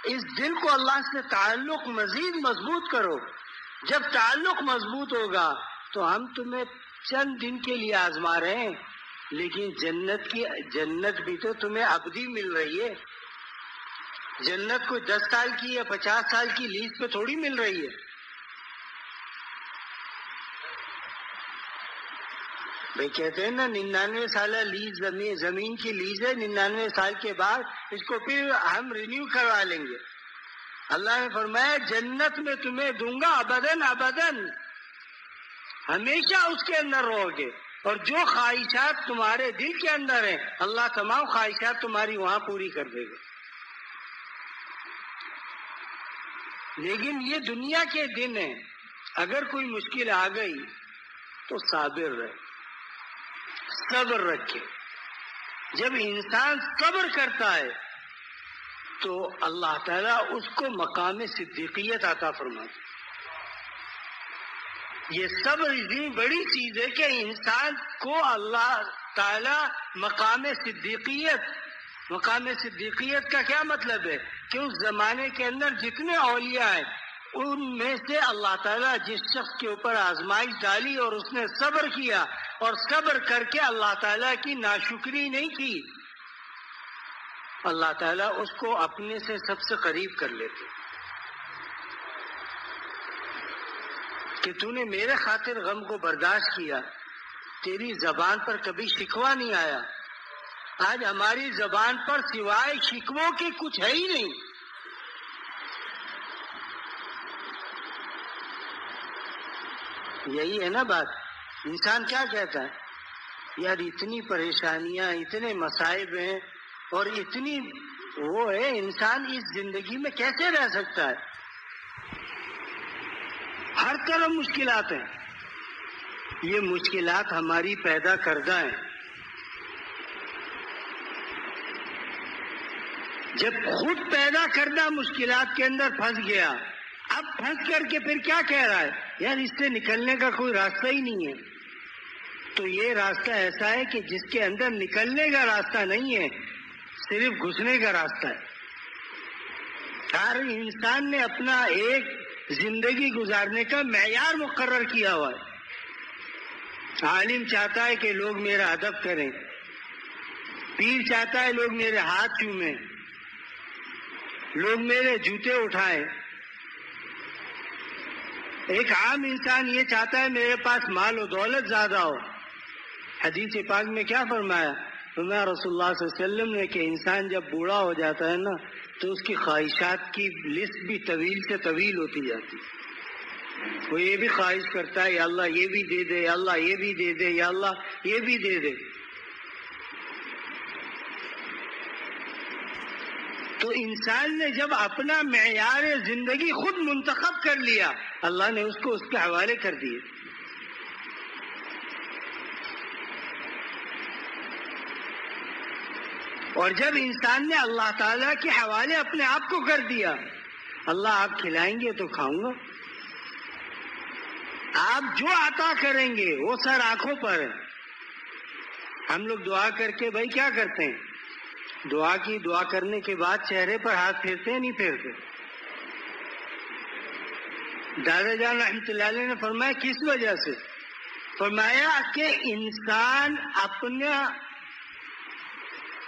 اس دل کو اللہ سے تعلق مزید مضبوط کرو. جب تعلق مضبوط ہوگا تو ہم تمہیں چند دن کے لیے آزما رہے ہیں، لیکن جنت بھی تو تمہیں ابدی مل رہی ہے. جنت کوئی 10 سال کی یا 50 سال کی لیز پہ تھوڑی مل رہی ہے. بھائی کہتے ہیں نا 99 سالہ لیز زمین کی لیز ہے، 99 سال کے بعد اس کو پھر ہم رینیو کروا لیں گے. اللہ نے فرمایا جنت میں تمہیں دوں گا ابداً ابداً، ہمیشہ اس کے اندر رہو گے، اور جو خواہشات تمہارے دل کے اندر ہیں اللہ تمام خواہشات تمہاری وہاں پوری کر دے گا. لیکن یہ دنیا کے دن ہیں، اگر کوئی مشکل آ گئی تو صابر رہے، صبر رکھے. جب انسان صبر کرتا ہے تو اللہ تعالیٰ اس کو مقام صدیقیت عطا فرماتا ہے. یہ صبر اتنی بڑی چیز ہے کہ انسان کو اللہ تعالیٰ مقام صدیقیت کا کیا مطلب ہے کہ اس زمانے کے اندر جتنے اولیاء ہیں ان میں سے اللہ تعالیٰ جس شخص کے اوپر آزمائش ڈالی اور اس نے صبر کیا اور صبر کر کے اللہ تعالیٰ کی ناشکری نہیں کی، اللہ تعالیٰ اس کو اپنے سے سب سے قریب کر لیتے. کہ تو نے میرے خاطر غم کو برداشت کیا، تیری زبان پر کبھی شکوہ نہیں آیا. آج ہماری زبان پر سوائے شکووں کے کچھ ہے ہی نہیں. یہی ہے نا بات. انسان کیا کہتا ہے، یار اتنی پریشانیاں، اتنے مصائب ہیں اور اتنی وہ ہے، انسان اس زندگی میں کیسے رہ سکتا ہے؟ ہر طرف مشکلات ہیں. یہ مشکلات ہماری پیدا کردہ ہیں. جب خود پیدا کردہ مشکلات کے اندر پھنس گیا، اب پھنس کر کے پھر کیا کہہ رہا ہے، یار اس سے نکلنے کا کوئی راستہ ہی نہیں ہے. تو یہ راستہ ایسا ہے کہ جس کے اندر نکلنے کا راستہ نہیں ہے، صرف گھسنے کا راستہ ہے. ہر انسان نے اپنا ایک زندگی گزارنے کا معیار مقرر کیا ہوا ہے. عالم چاہتا ہے کہ لوگ میرا ادب کریں، پیر چاہتا ہے لوگ میرے ہاتھ چومیں، لوگ میرے جوتے اٹھائیں. ایک عام انسان یہ چاہتا ہے میرے پاس مال و دولت زیادہ ہو. حدیث پاک میں کیا فرمایا رسول اللہ صلی اللہ علیہ وسلم نے کہ انسان جب بوڑھا ہو جاتا ہے نا تو اس کی خواہشات کی لسٹ بھی طویل سے طویل ہوتی جاتی ہے. وہ یہ بھی خواہش کرتا ہے یا اللہ یہ بھی دے دے، یا اللہ یہ بھی دے دے، یا اللہ یہ بھی دے دے. تو انسان نے جب اپنا معیار زندگی خود منتخب کر لیا، اللہ نے اس کو اس کے حوالے کر دیے. اور جب انسان نے اللہ تعالیٰ کے حوالے اپنے آپ کو کر دیا، اللہ آپ کھلائیں گے تو کھاؤں گا، آپ جو عطا کریں گے وہ سر آنکھوں پر ہے. ہم لوگ دعا کر کے بھائی کیا کرتے ہیں، دعا کرنے کے بعد چہرے پر ہاتھ پھیرتے ہیں نہیں پھیرتے. دادا جان رحمۃ اللہ علیہ نے فرمایا کس وجہ سے؟ فرمایا کہ انسان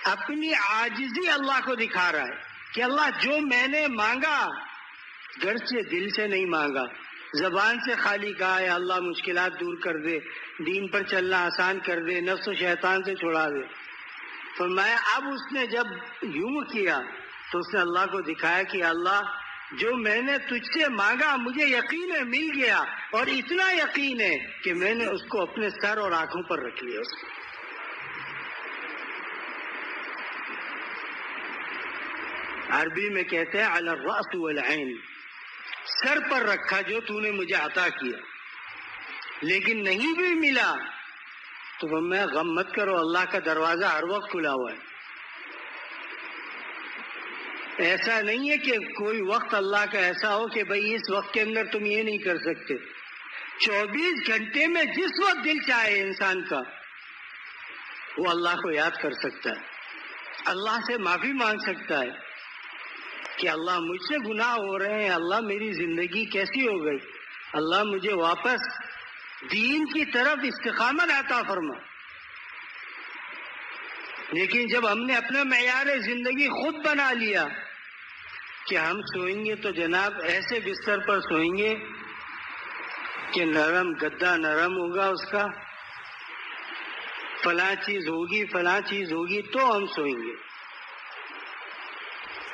اپنی عاجزی اللہ کو دکھا رہا ہے کہ اللہ جو میں نے مانگا گھر سے دل سے نہیں مانگا، زبان سے خالی کہا ہے اللہ مشکلات دور کر دے، دین پر چلنا آسان کر دے، نفس و شیطان سے چھڑا دے. فرمایا اب اس نے جب یوں کیا تو اس نے اللہ کو دکھایا کہ اللہ جو میں نے تجھ سے مانگا مجھے یقین ہے مل گیا، اور اتنا یقین ہے کہ میں نے اس کو اپنے سر اور آنکھوں پر رکھ لیا. اس کو عربی میں کہتے ہیں علی الرأس والعین، سر پر رکھا جو تو نے مجھے عطا کیا. لیکن نہیں بھی ملا تو میں غم مت کرو، اللہ کا دروازہ ہر وقت کھلا ہوا ہے. ایسا نہیں ہے کہ کوئی وقت اللہ کا ایسا ہو کہ بھئی اس وقت کے اندر تم یہ نہیں کر سکتے. 24 گھنٹے میں جس وقت دل چاہے انسان کا وہ اللہ کو یاد کر سکتا ہے. اللہ سے معافی مانگ سکتا ہے کہ اللہ مجھ سے گناہ ہو رہے ہیں، اللہ میری زندگی کیسی ہو گئی، اللہ مجھے واپس دین کی طرف استقامت عطا فرما۔ لیکن جب ہم نے اپنا معیار زندگی خود بنا لیا کہ ہم سوئیں گے تو جناب ایسے بستر پر سوئیں گے کہ نرم گدا نرم ہوگا، اس کا فلاں چیز ہوگی تو ہم سوئیں گے۔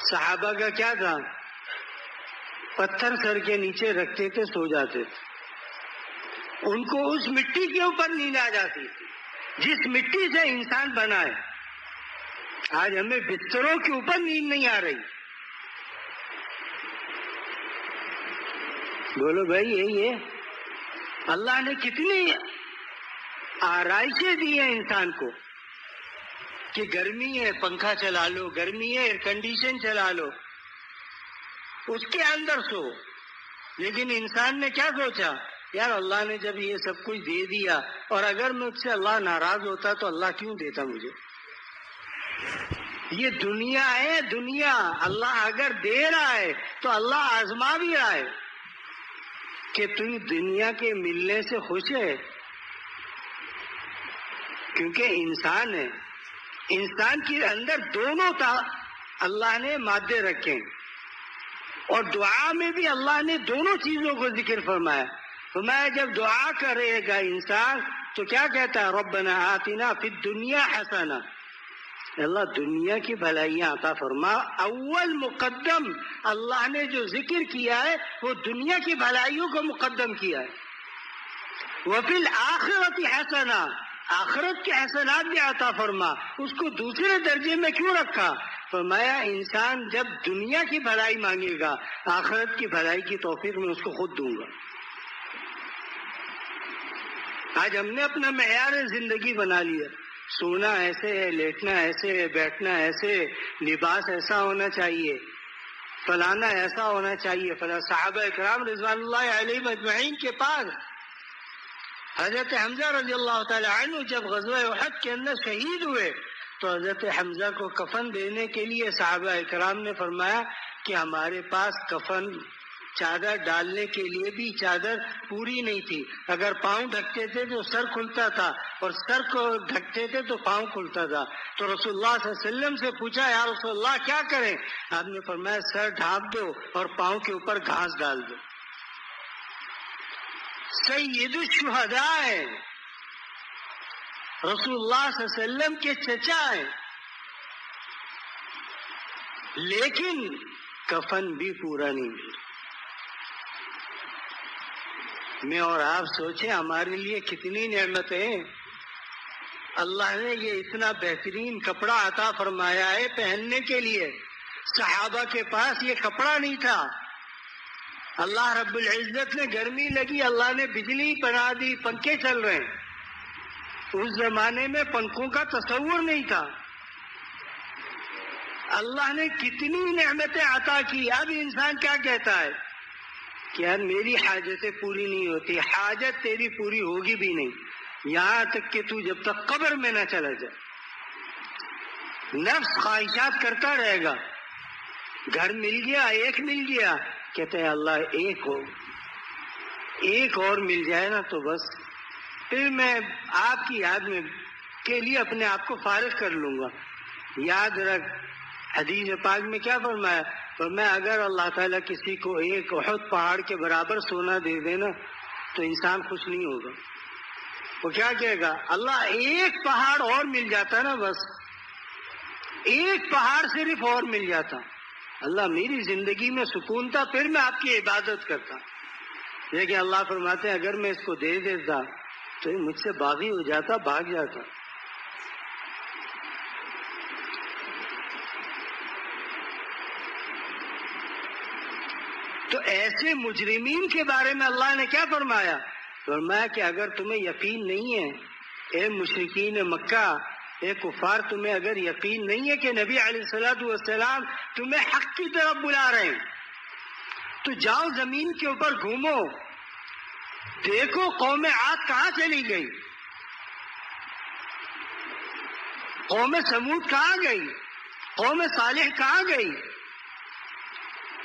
صحابہ کا کیا تھا؟ پتھر سر کے نیچے رکھتے تھے، سو جاتے تھے، ان کو اس مٹی کے اوپر نیند آ جاتی تھی جس مٹی سے انسان بنا ہے۔ آج ہمیں بستروں کے اوپر نیند نہیں آ رہی۔ بولو بھائی یہی ہے، اللہ نے کتنی آرائشیں دی ہیں انسان کو کہ گرمی ہے پنکھا چلا لو، گرمی ہے ایئر کنڈیشن چلا لو، اس کے اندر سو۔ لیکن انسان نے کیا سوچا؟ یار اللہ نے جب یہ سب کچھ دے دیا اور اگر مجھ سے اللہ ناراض ہوتا تو اللہ کیوں دیتا مجھے؟ یہ دنیا ہے، دنیا اللہ اگر دے رہا ہے تو اللہ آزما بھی رہا ہے کہ تم دنیا کے ملنے سے خوش ہے، کیونکہ انسان ہے، انسان کے اندر دونوں اللہ نے مادے رکھے، اور دعا میں بھی اللہ نے دونوں چیزوں کو ذکر فرمایا۔ فرمایا جب دعا کرے گا انسان تو کیا کہتا ہے؟ ربنا آتنا فی الدنیا حسنہ، اللہ دنیا کی بھلائیاں عطا فرما۔ اول مقدم اللہ نے جو ذکر کیا ہے وہ دنیا کی بھلائیوں کو مقدم کیا ہے۔ وفی الآخرۃ حسنہ، آخرت کے حسنات بھی عطا فرما، اس کو دوسرے درجے میں کیوں رکھا؟ فرمایا انسان جب دنیا کی بھلائی مانگے گا، آخرت کی بھلائی کی توفیق میں اس کو خود دوں گا۔ آج ہم نے اپنا معیار زندگی بنا لیا، سونا ایسے ہے، لیٹنا ایسے ہے، بیٹھنا ایسے، لباس ایسا ہونا چاہیے، فلانا ایسا ہونا چاہیے، فلاں۔ صحابہ اکرام رضوان اللہ علیہم اجمعین کے پاس حضرت حمزہ رضی اللہ تعالی عنہ جب غزوہ احد کے اندر شہید ہوئے تو حضرت حمزہ کو کفن دینے کے لیے صحابہ اکرام نے فرمایا کہ ہمارے پاس کفن چادر ڈالنے کے لیے بھی چادر پوری نہیں تھی، اگر پاؤں ڈھکتے تھے تو سر کھلتا تھا اور سر کو ڈھکتے تھے تو پاؤں کھلتا تھا۔ تو رسول اللہ صلی اللہ علیہ وسلم سے پوچھا یا رسول اللہ کیا کریں؟ آپ نے فرمایا سر ڈھانپ دو اور پاؤں کے اوپر گھاس ڈال دو۔ سید الشہداء ہے، رسول اللہ صلی اللہ علیہ وسلم کے چچا ہیں، لیکن کفن بھی پورا نہیں ملا۔ میں اور آپ سوچیں ہمارے لیے کتنی نعمتیں، اللہ نے یہ اتنا بہترین کپڑا عطا فرمایا ہے پہننے کے لیے۔ صحابہ کے پاس یہ کپڑا نہیں تھا، اللہ رب العزت نے گرمی لگی، اللہ نے بجلی بنا دی، پنکھے چل رہے ہیں۔ اس زمانے میں پنکھوں کا تصور نہیں تھا۔ اللہ نے کتنی نعمتیں عطا کی۔ اب انسان کیا کہتا ہے کہ یار میری حاجتیں پوری نہیں ہوتی، حاجت تیری پوری ہوگی بھی نہیں یہاں تک کہ تو جب تک قبر میں نہ چلا جائے۔ نفس خواہشات کرتا رہے گا، گھر مل گیا، ایک مل گیا، کہتے ہیں اللہ ایک اور مل جائے نا تو بس پھر میں آپ کی یاد میں کے لیے اپنے آپ کو فارغ کر لوں گا۔ یاد رکھ حدیث پاک میں کیا فرمایا؟ فرمایا اگر اللہ تعالیٰ کسی کو ایک احد پہاڑ کے برابر سونا دے دینا تو انسان خوش نہیں ہوگا، وہ کیا کہے گا؟ اللہ ایک پہاڑ اور مل جاتا نا، بس ایک پہاڑ صرف اور مل جاتا، اللہ میری زندگی میں سکون تھا، پھر میں آپ کی عبادت کرتا۔ لیکن اللہ فرماتے ہیں اگر میں اس کو دے دیتا تو یہ مجھ سے باغی ہو جاتا، بھاگ جاتا۔ تو ایسے مجرمین کے بارے میں اللہ نے کیا فرمایا؟ فرمایا کہ اگر تمہیں یقین نہیں ہے اے مشرکین مکہ، اے کفار، تمہیں اگر یقین نہیں ہے کہ نبی علیہ الصلوۃ والسلام تمہیں حق کی طرف بلا رہے ہیں تو جاؤ زمین کے اوپر گھومو، دیکھو قوم عاد کہاں چلی گئی، قوم سمود کہاں گئی، قوم صالح کہاں گئی؟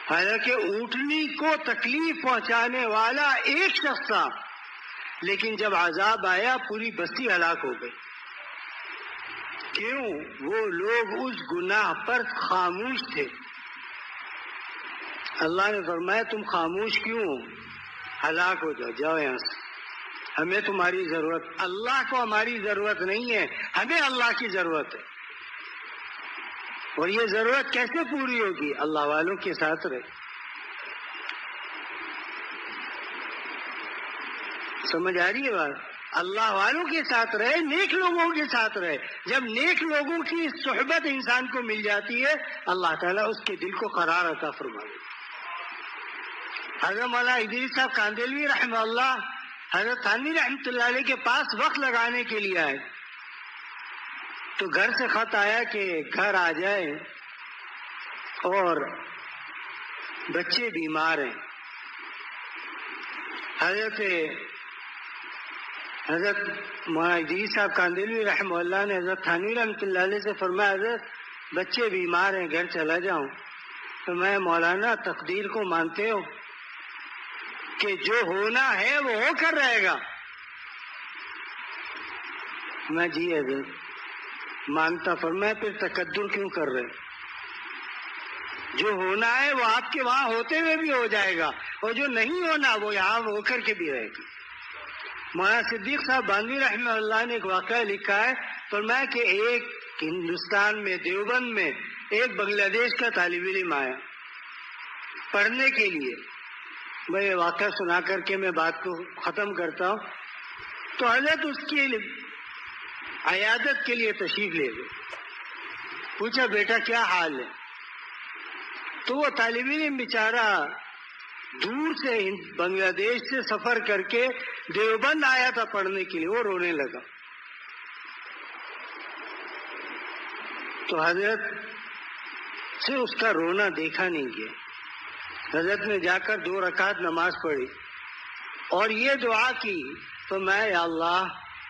حالانکہ اونٹنی کو تکلیف پہنچانے والا ایک شخص تھا، لیکن جب عذاب آیا پوری بستی ہلاک ہو گئی۔ کیوں؟ وہ لوگ اس گناہ پر خاموش تھے۔ اللہ نے فرمایا تم خاموش کیوں ہو؟ ہلاک ہو جاؤ، جاؤ یہاں سے، ہمیں تمہاری ضرورت، اللہ کو ہماری ضرورت نہیں ہے، ہمیں اللہ کی ضرورت ہے۔ اور یہ ضرورت کیسے پوری ہوگی؟ اللہ والوں کے ساتھ رہے۔ سمجھ آ رہی ہے بات؟ اللہ والوں کے ساتھ رہے، نیک لوگوں کے ساتھ رہے۔ جب نیک لوگوں کی صحبت انسان کو مل جاتی ہے، اللہ تعالیٰ اس کے دل کو قرار عطا فرما دیتا۔ حضرت مولانا ادریس صاحب کاندھلوی رحمہ اللہ حضرت تھانوی رحمۃ اللہ علیہ کے پاس وقت لگانے کے لیے آئے، تو گھر سے خط آیا کہ گھر آ جائے اور بچے بیمار ہیں۔ حضرت مولانا ادریس صاحب کاندھلوی رحمہ اللہ نے حضرت تھانوی رحمۃ اللہ علیہ سے فرمایا حضرت بچے بیمار ہیں، گھر چلا جاؤں؟ تو میں مولانا تقدیر کو مانتے ہو کہ جو ہونا ہے وہ ہو کر رہے گا؟ میں جی حضرت مانتا۔ فرمایا پھر تکدر کیوں کر رہے؟ جو ہونا ہے وہ آپ کے وہاں ہوتے ہوئے بھی ہو جائے گا، اور جو نہیں ہونا وہ یہاں ہو کر کے بھی رہے گا۔ مولانا صدیق صاحب باندھوی رحمہ اللہ نے ایک واقعہ لکھا ہے، فرمایا کہ ایک ہندوستان میں دیوبند میں ایک بنگلہ دیش کا طالب علم آیا پڑھنے کے لیے۔ میں یہ واقعہ سنا کر کے میں بات کو ختم کرتا ہوں۔ تو حضرت اس کی عیادت کے لیے تشریف لے گئے، پوچھا بیٹا کیا حال ہے؟ تو وہ طالب علم بیچارہ دور سے بنگلہ دیش سے سفر کر کے دیوبند آیا تھا پڑھنے کے لیے، وہ رونے لگا۔ تو حضرت سے اس کا رونا دیکھا نہیں گیا۔ حضرت نے جا کر 2 رکعت نماز پڑھی اور یہ دعا کی، تو میں یا اللہ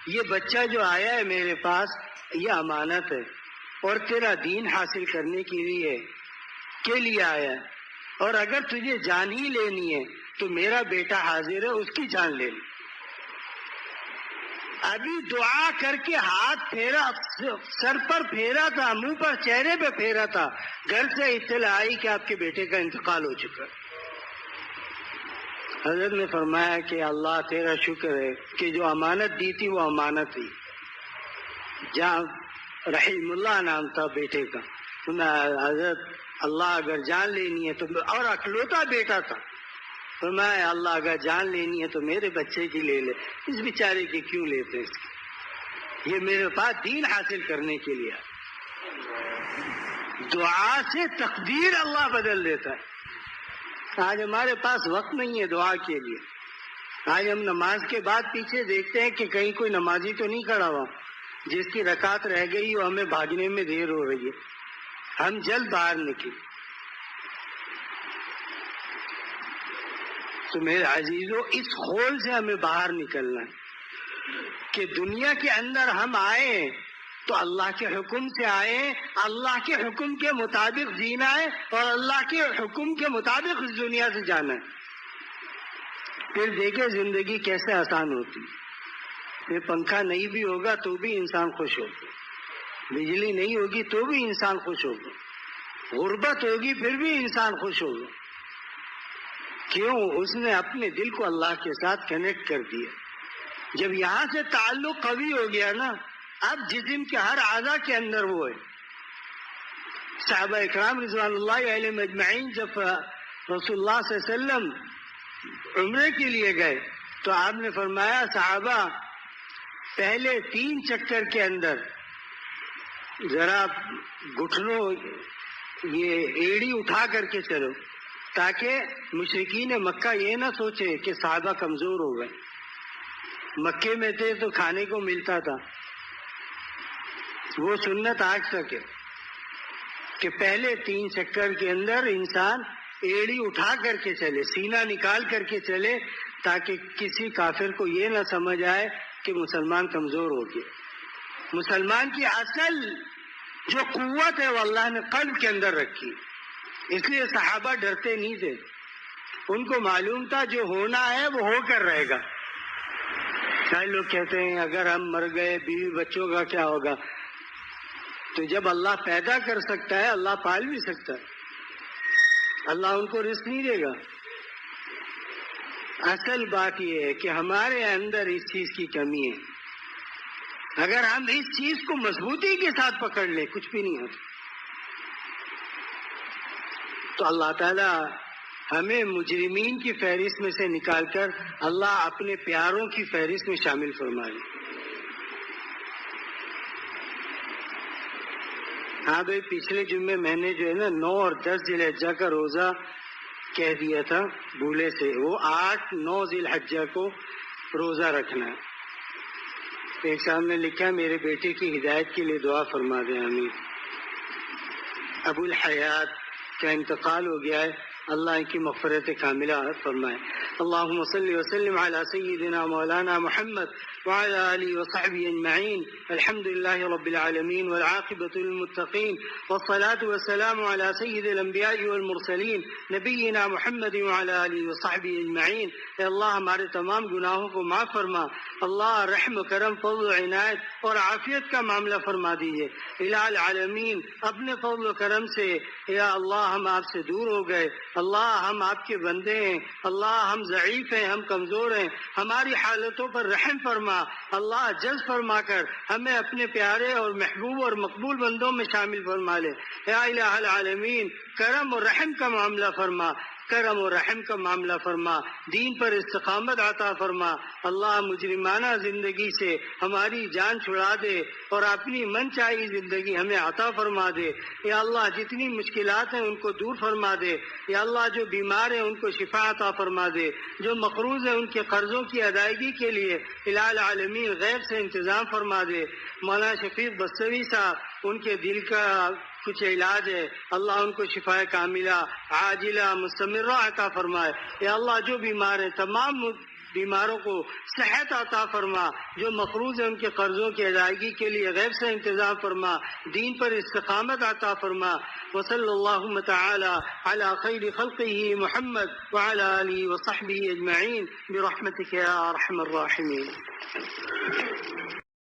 یہ بچہ جو آیا ہے میرے پاس یہ امانت ہے، اور تیرا دین حاصل کرنے کے لیے آیا ہے، اور اگر تجھے جان ہی لینی ہے تو میرا بیٹا حاضر ہے، اس کی جان لے لے۔ ابھی دعا کر کے ہاتھ پھیرا، سر پر پھیرا تھا، منہ پر چہرے پہ پھیرا تھا، گھر سے اطلاع آئی کہ آپ کے بیٹے کا انتقال ہو چکا۔ حضرت نے فرمایا کہ اللہ تیرا شکر ہے کہ جو امانت دی تھی وہ امانت تھی۔ جہاں رحیم اللہ نام تھا بیٹے کا، حضرت اللہ اگر جان لینی ہے تو، اور اکلوتا بیٹا تھا، فرمایا اللہ اگر جان لینی ہے تو میرے بچے کی لے لے، اس بیچارے کی کیوں لیتے اس کی؟ یہ میرے پاس دین حاصل کرنے کے لیے۔ دعا سے تقدیر اللہ بدل دیتا ہے۔ آج ہمارے پاس وقت نہیں ہے دعا کے لیے۔ آج ہم نماز کے بعد پیچھے دیکھتے ہیں کہ کہیں کوئی نمازی تو نہیں کھڑا ہوا، جس کی رکعت رہ گئی وہ ہمیں بھاگنے میں دیر ہو رہی ہے، ہم جلد باہر نکلے۔ تو میرے عزیزوں اس خول سے ہمیں باہر نکلنا ہے کہ دنیا کے اندر ہم آئے تو اللہ کے حکم سے آئے، اللہ کے حکم کے مطابق جینا ہے، اور اللہ کے حکم کے مطابق اس دنیا سے جانا ہے۔ پھر دیکھیں زندگی کیسے آسان ہوتی ہے۔ پھر پنکھا نہیں بھی ہوگا تو بھی انسان خوش ہوگا، بجلی نہیں ہوگی تو بھی انسان خوش ہوگا، غربت ہوگی پھر بھی انسان خوش ہوگا۔ کیوں؟ اس نے اپنے دل کو اللہ کے ساتھ کنیکٹ کر دیا۔ جب یہاں سے تعلق قوی ہو گیا نا، اب جسم کے ہر اعضاء کے اندر وہ ہے۔ صحابہ اکرام رضوان اللہ علیہم اجمعین جب رسول اللہ صلی اللہ علیہ وسلم عمرے کے لیے گئے تو آپ نے فرمایا صحابہ پہلے 3 چکر کے اندر ذرا گھٹنوں یہ ایڑی اٹھا کر کے چلو، تاکہ مشرکین مکہ یہ نہ سوچے کہ صحابہ کمزور ہو گئے۔ مکے میں تھے تو کھانے کو ملتا تھا، وہ سنت آج تک ہے کہ پہلے 3 چکر کے اندر انسان ایڑی اٹھا کر کے چلے، سینہ نکال کر کے چلے، تاکہ کسی کافر کو یہ نہ سمجھ آئے کہ مسلمان کمزور ہو گئے۔ مسلمان کی اصل جو قوت ہے وہ اللہ نے قلب کے اندر رکھی، اس لیے صحابہ ڈرتے نہیں تھے، ان کو معلوم تھا جو ہونا ہے وہ ہو کر رہے گا۔ کئی لوگ کہتے ہیں اگر ہم مر گئے بیوی بچوں کا کیا ہوگا؟ تو جب اللہ پیدا کر سکتا ہے اللہ پال بھی سکتا ہے، اللہ ان کو رزق نہیں دے گا۔ اصل بات یہ ہے کہ ہمارے اندر اس چیز کی کمی ہے، اگر ہم اس چیز کو مضبوطی کے ساتھ پکڑ لیں کچھ بھی نہیں ہوتا۔ تو اللہ تعالی ہمیں مجرمین کی فہرست میں سے نکال کر اللہ اپنے پیاروں کی فہرست میں شامل فرما لے۔ ہاں بھائی، پچھلے جمعے میں نے جو ہے نا 9 اور 10 ذی الحجہ کا روزہ کہہ دیا تھا بھولے سے، وہ 8 9 ذی الحجہ کو روزہ رکھنا ہے۔ ایک صاحب نے لکھا میرے بیٹے کی ہدایت کے لیے دعا فرما دیں آمین۔ ابو الحیات کا انتقال ہو گیا ہے، اللہ ان کی مغفرت کاملہ فرمائے۔ اللہم صلی وسلم علی سیدنا مولانا محمد وعلى آله وصحبه أجمعين الحمد لله رب العالمين والعاقبة للمتقين والصلاة والسلام على سيد الأنبياء والمرسلين نبينا محمد وعلى آله وصحبه أجمعين۔ اے اللہ ہمارے تمام گناہوں کو معاف فرما، اللہ رحم و کرم فضل و عنایت اور عافیت کا معاملہ فرما دیجیے۔ الہ العالمین اپنے فضل و کرم سے یا اللہ ہم آپ سے دور ہو گئے، اللہ ہم آپ کے بندے ہیں، اللہ ہم ضعیف ہیں، ہم کمزور ہیں، ہماری حالتوں پر رحم فرما، اللہ جلد فرما کر ہمیں اپنے پیارے اور محبوب اور مقبول بندوں میں شامل فرما لے۔ یا الہ العالمین کرم اور رحم کا معاملہ فرما، کرم و رحم کا معاملہ فرما، دین پر استقامت عطا فرما۔ اللہ مجرمانہ زندگی سے ہماری جان چھڑا دے اور اپنی من چاہی زندگی ہمیں عطا فرما دے۔ یا اللہ جتنی مشکلات ہیں ان کو دور فرما دے، یا اللہ جو بیمار ہیں ان کو شفا عطا فرما دے، جو مقروض ہیں ان کے قرضوں کی ادائیگی کے لیے الہ العالمین غیب سے انتظام فرما دے۔ مولانا شفیق بستوی صاحب ان کے دل کا کچھ علاج ہے، اللہ ان کو شفا کاملہ عاجلہ مستمرہ عطا فرمائے۔ یا اللہ جو بیمار ہیں تمام بیماروں کو صحت عطا فرما، جو مقروض ہیں ان کے قرضوں کی ادائیگی کے لیے غیب سے انتظام فرما، دین پر استقامت عطا فرما۔ وصلی اللہ تعالی علی خیر خلقہ محمد وعلی آلہ وصحبہ اجمعین برحمتک یا ارحم الراحمین۔